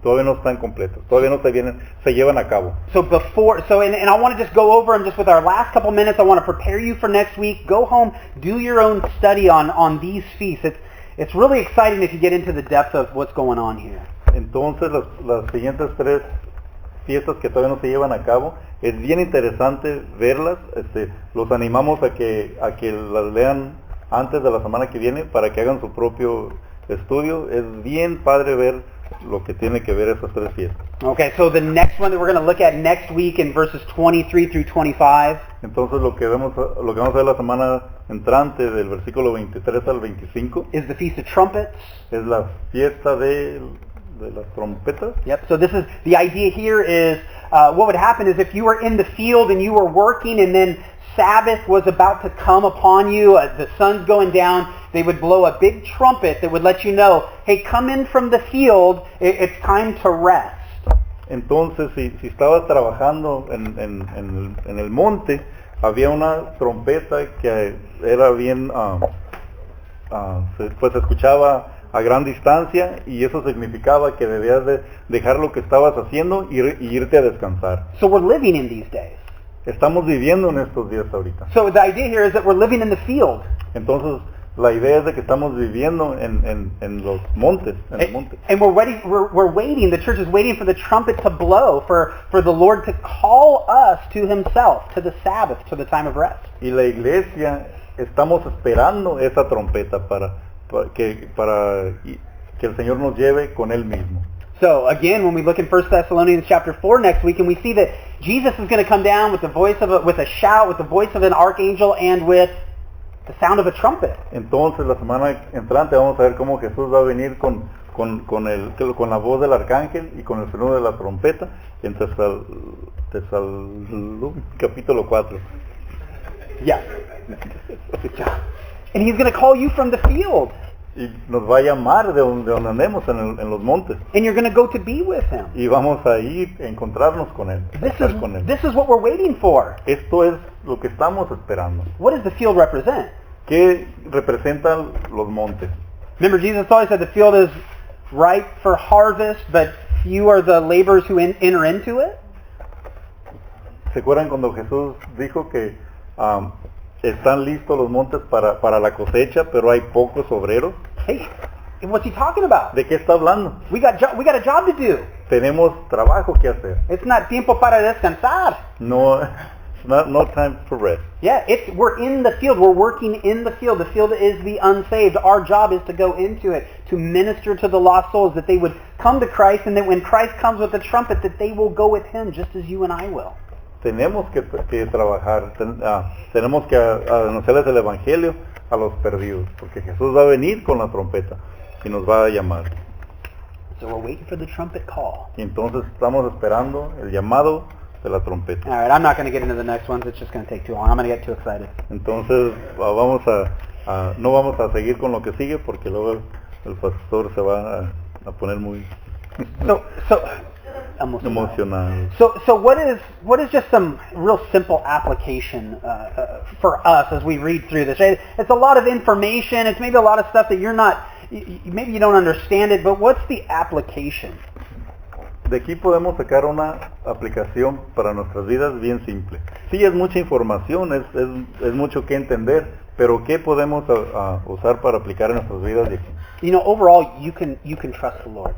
A: todavía no están completas, todavía no se llevan a cabo.
B: And I want to just go over them just with our last couple minutes. I want to prepare you for next week. Go home, do your own study on these feasts. It's really exciting if you get into the depth of what's going on here.
A: Entonces las siguientes 3 fiestas que todavía no se llevan a cabo, es bien interesante verlas. Los animamos a que las lean antes de la semana que viene para que hagan su propio estudio, es bien padre ver lo que tiene que ver esas tres fiestas.
B: Okay, so the next one that we're going to look at next week in verses 23 through 25
A: Entonces lo que vamos a ver la semana entrante del versículo 23 al 25
B: is the Feast of Trumpets.
A: es la fiesta de las trompetas.
B: Yep. So this is the idea here is what would happen is if you were in the field and you were working and then Sabbath was about to come upon you, the sun's going down, they would blow a big trumpet that would let you know, hey, come in from the field, it's time to rest.
A: Entonces, si estabas trabajando en el monte, había una trompeta que era bien, pues se escuchaba a gran distancia y eso significaba que debías de dejar lo que estabas haciendo y irte a descansar.
B: So we're living in these days.
A: Estamos viviendo en estos días ahorita.
B: So the idea here is that we're living in the field.
A: Entonces, la idea es de que estamos viviendo en los montes, en el monte.
B: And we're waiting, the church is waiting for the trumpet to blow, for the Lord to call us to himself, to the Sabbath, to the time of rest.
A: Y la iglesia estamos esperando esa trompeta para que el Señor nos lleve con él mismo.
B: So again, when we look in 1 Thessalonians chapter 4 next week, and we see that Jesus is going to come down with the voice with a shout, with the voice of an archangel, and with the sound of a trumpet.
A: Entonces la semana entrante vamos a ver cómo Jesús va a venir con la voz del arcángel y con el sonido de la trompeta en capítulo 4.
B: Yeah. Good job. And he's going to call you from the field.
A: Y nos va a llamar de donde andemos en los montes.
B: And you're going to go to be with him.
A: Y vamos a ir a encontrarnos con él.
B: This is what we're waiting for.
A: Esto es lo que estamos esperando.
B: What does the field represent?
A: ¿Qué representan los montes?
B: Remember, Jesus always said the field is ripe for harvest, but few are the laborers who enter into it.
A: ¿Se acuerdan cuando Jesús dijo que están listos los montes para la cosecha, pero hay pocos obreros?
B: Hey, what's he talking about?
A: ¿De qué está hablando?
B: We got a job to do.
A: Tenemos trabajo que hacer.
B: It's not tiempo para descansar.
A: No time for rest.
B: Yeah, we're in the field. We're working in the field. The field is the unsaved. Our job is to go into it, to minister to the lost souls, that they would come to Christ, and that when Christ comes with the trumpet, that they will go with him, just as you and I will.
A: Tenemos que trabajar, tenemos que anunciarles el evangelio a los perdidos, porque Jesús va a venir con la trompeta y nos va a llamar.
B: So we're waiting for the trumpet call.
A: Y entonces estamos esperando el llamado de la trompeta.
B: All right, I'm not going to get into the next ones. It's just going to take too long. I'm going to get too excited.
A: Entonces no vamos a seguir con lo que sigue porque luego el pastor se va a poner muy emocionado.
B: So what is just some real simple application for us as we read through this? Right? It's a lot of information. It's maybe a lot of stuff that maybe you don't understand it, but what's the application?
A: De aquí podemos sacar una aplicación para nuestras vidas bien simple. Sí, es mucha información, es mucho que entender, pero ¿qué podemos usar para aplicar en nuestras vidas de aquí?
B: Overall, you can trust the Lord.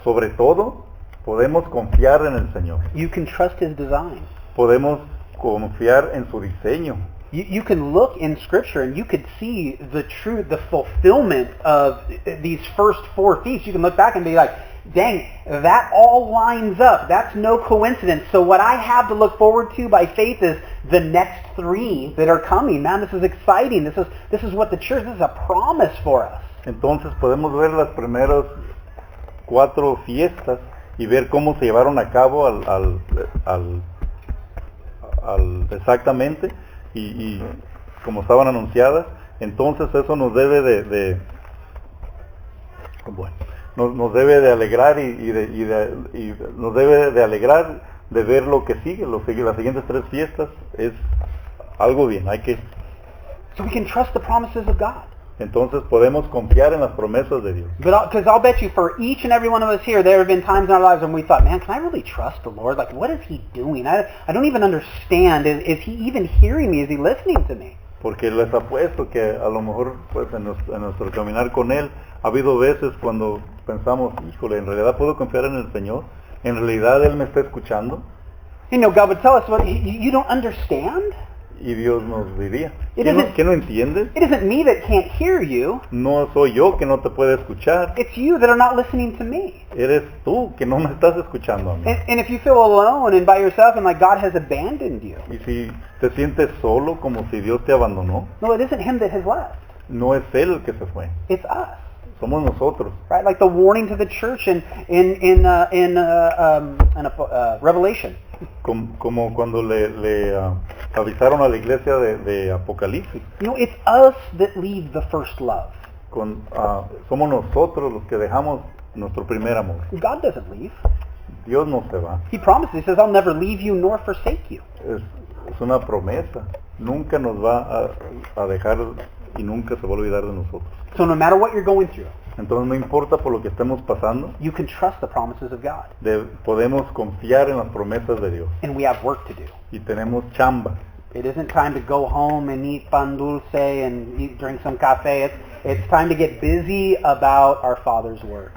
A: Sobre todo, podemos confiar en el Señor.
B: You can trust His design.
A: Podemos confiar en su diseño.
B: You can look in Scripture and you could see the fulfillment of these first 4 feasts. You can look back and be like, dang, that all lines up. That's no coincidence. So what I have to look forward to by faith is the next 3 that are coming. Man, this is exciting. This is what the church, this is a promise for us.
A: Entonces podemos ver las primeras 4 fiestas y ver cómo se llevaron a cabo exactamente y como estaban anunciadas. Entonces eso nos debe nos debe de alegrar y nos debe de alegrar de ver lo que sigue, las siguientes 3 fiestas. Es algo bien,
B: So we can trust the promises of God.
A: Entonces podemos confiar en las promesas de Dios.
B: Because I'll bet you for each and every one of us here, there have been times in our lives when we thought, man, can I really trust the Lord? Like, what is He doing? I don't even understand. Is He even hearing me? Is He listening to me?
A: Porque les apuesto que a lo mejor pues en nuestro caminar con Él ha habido veces cuando pensamos, híjole, ¿en realidad puedo confiar en el Señor? ¿En realidad Él me está escuchando?
B: God would tell us, well, you don't understand?
A: Y Dios nos diría,
B: It
A: ¿qué no,
B: isn't-
A: qué no entiendes?
B: It isn't me that can't hear you.
A: No soy yo que no te puede escuchar,
B: It's you that are not listening to me.
A: eres tú que no me estás escuchando a mí.
B: And if you feel alone and by yourself and like God has abandoned you,
A: Y si te sientes solo como si Dios te abandonó,
B: no, it isn't him that has left.
A: no es Él el que se fue,
B: It's us.
A: somos nosotros.
B: Right? Like the warning to the church in Revelation.
A: Como cuando le avisaron a la iglesia de Apocalipsis.
B: You know, it's us that leave the first love.
A: Somos nosotros los que dejamos nuestro primer amor.
B: God doesn't leave.
A: Dios no se va.
B: He promises, he says, I'll never leave you nor forsake you.
A: Es una promesa. Nunca nos va a dejar y nunca se va a olvidar de nosotros.
B: So no matter what you're going through,
A: Entonces no importa por lo que estemos pasando,
B: you can trust the promises of God.
A: podemos confiar en las promesas de Dios.
B: And we have work to do.
A: Y tenemos chamba.
B: It isn't time to go home and eat pan dulce and drink some café. It's time to get busy about our Father's Word.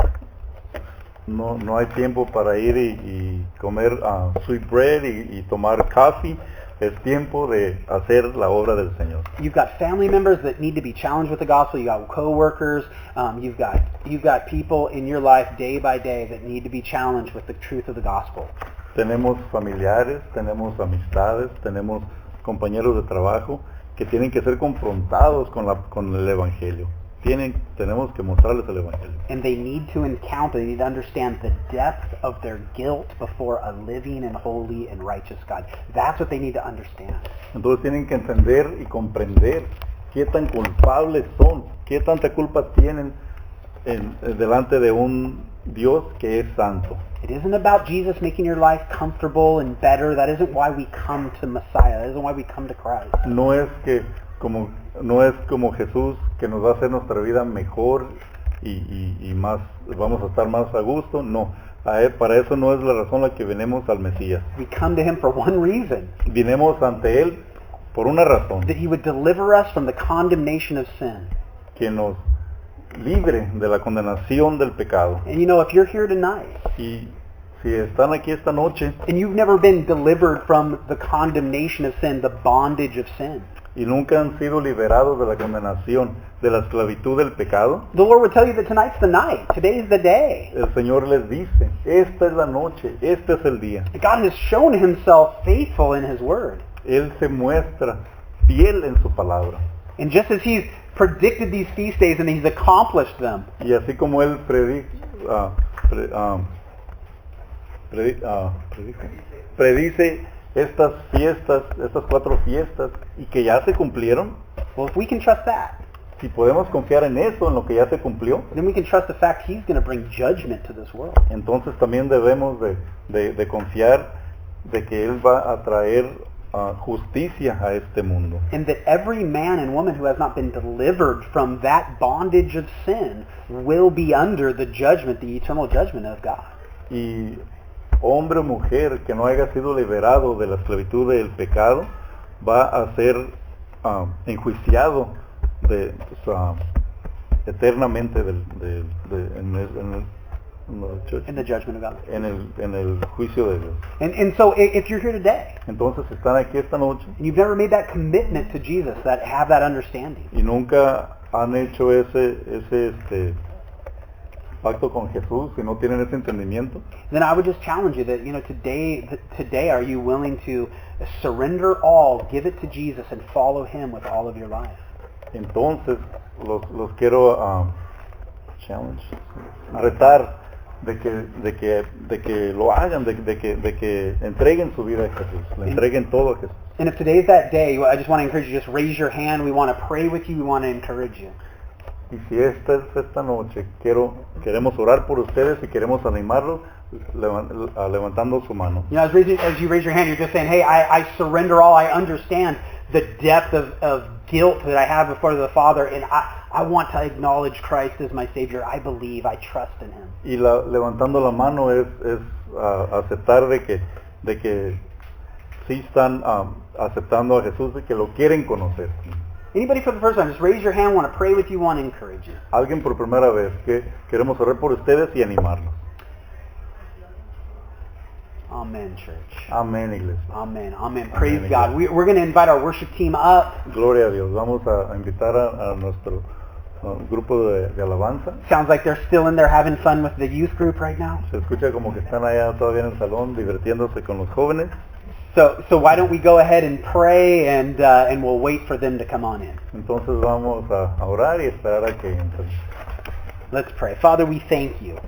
A: No hay tiempo para ir y comer sweet bread y tomar coffee. Es tiempo de hacer la obra del Señor.
B: You've got family members that need to be challenged with the gospel. You've got co-workers. You've got people in your life day by day that need to be challenged with the truth of the gospel.
A: Tenemos familiares, tenemos amistades, tenemos compañeros de trabajo que tienen que ser confrontados con el Evangelio. Tenemos que mostrarles el Evangelio.
B: And they need to understand the depth of their guilt before a living and holy and righteous God. That's what they need to understand.
A: Entonces tienen que entender y comprender qué tan culpables son, qué tanta culpa tienen delante de un Dios que es santo.
B: It isn't about Jesus making your life comfortable and better. That isn't why we come to Messiah. That isn't why we come to Christ.
A: No es como Jesús que nos va a hacer nuestra vida mejor y más, vamos a estar más a gusto. No, para eso no es la razón la que venimos al Mesías.
B: We come to him for one reason,
A: Vinimos ante Él por una razón,
B: that he would deliver us from the condemnation of sin.
A: que nos libre de la condenación del pecado.
B: And you know, if you're here tonight
A: Y si están aquí esta noche
B: and you've never been delivered from the condemnation of sin, the bondage of sin,
A: y nunca han sido liberados de la condenación, de la esclavitud del pecado,
B: the Lord would tell you that tonight's the night. Today's the day.
A: el Señor les dice, esta es la noche, este es el día.
B: God has shown himself faithful in his word.
A: Él se muestra fiel en su palabra.
B: And just as he's predicted these feast days and he's accomplished them,
A: Y así como Él predice estas fiestas, estas 4 fiestas, y que ya se cumplieron,
B: well, if we can trust that,
A: si podemos confiar en eso, en lo que ya se cumplió,
B: then we can trust the fact he's going to bring judgment to this world.
A: entonces también debemos de confiar de que Él va a traer justicia a este mundo.
B: And that every man and woman who has not been delivered from that bondage of sin will be under the judgment, the eternal judgment of God.
A: Y hombre o mujer que no haya sido liberado de la esclavitud del pecado va a ser enjuiciado eternamente
B: In the judgment of God.
A: en el juicio de Dios.
B: And so if you're here today
A: Entonces están aquí esta noche
B: and you've never made that commitment to Jesus, that have that understanding,
A: y nunca han hecho ese pacto con Jesús y no tienen ese entendimiento,
B: then I would just challenge you that, you know, today are you willing to surrender all, give it to Jesus, and follow him with all of your life?
A: entonces los quiero retar de que lo hagan, de que entreguen su vida a Jesús, le entreguen todo a Jesús.
B: And if today's that day, I just want to encourage you, just raise your hand. We want to pray with you. We want to encourage you.
A: Y si esta noche queremos orar por ustedes y queremos animarlos levantando su mano.
B: You know, as you raise your hand, you're just saying, hey, I surrender all. I understand the depth of guilt that I have before the Father, and I want to acknowledge Christ as my Savior. I believe, I trust in him.
A: Y levantando la mano es aceptar de que sí están aceptando a Jesús, de que lo quieren conocer.
B: Anybody for the first time, just raise your hand. Want to pray with you, want to encourage you.
A: Alguien por primera vez, que queremos orar por ustedes y animarlos.
B: Amen, church.
A: Amén, iglesia.
B: Amen. Amen. Praise
A: Amen.
B: God. We're going to invite our worship team up.
A: Gloria a Dios. Vamos a invitar a nuestro grupo de alabanza.
B: Sounds like they're still in there having fun with the youth group right now.
A: Se escucha como que están allá todavía en el salón divirtiéndose con los jóvenes.
B: So why don't we go ahead and pray and we'll wait for them to come on in.
A: Entonces vamos a orar y esperar a que entren.
B: Let's pray. Father, we thank you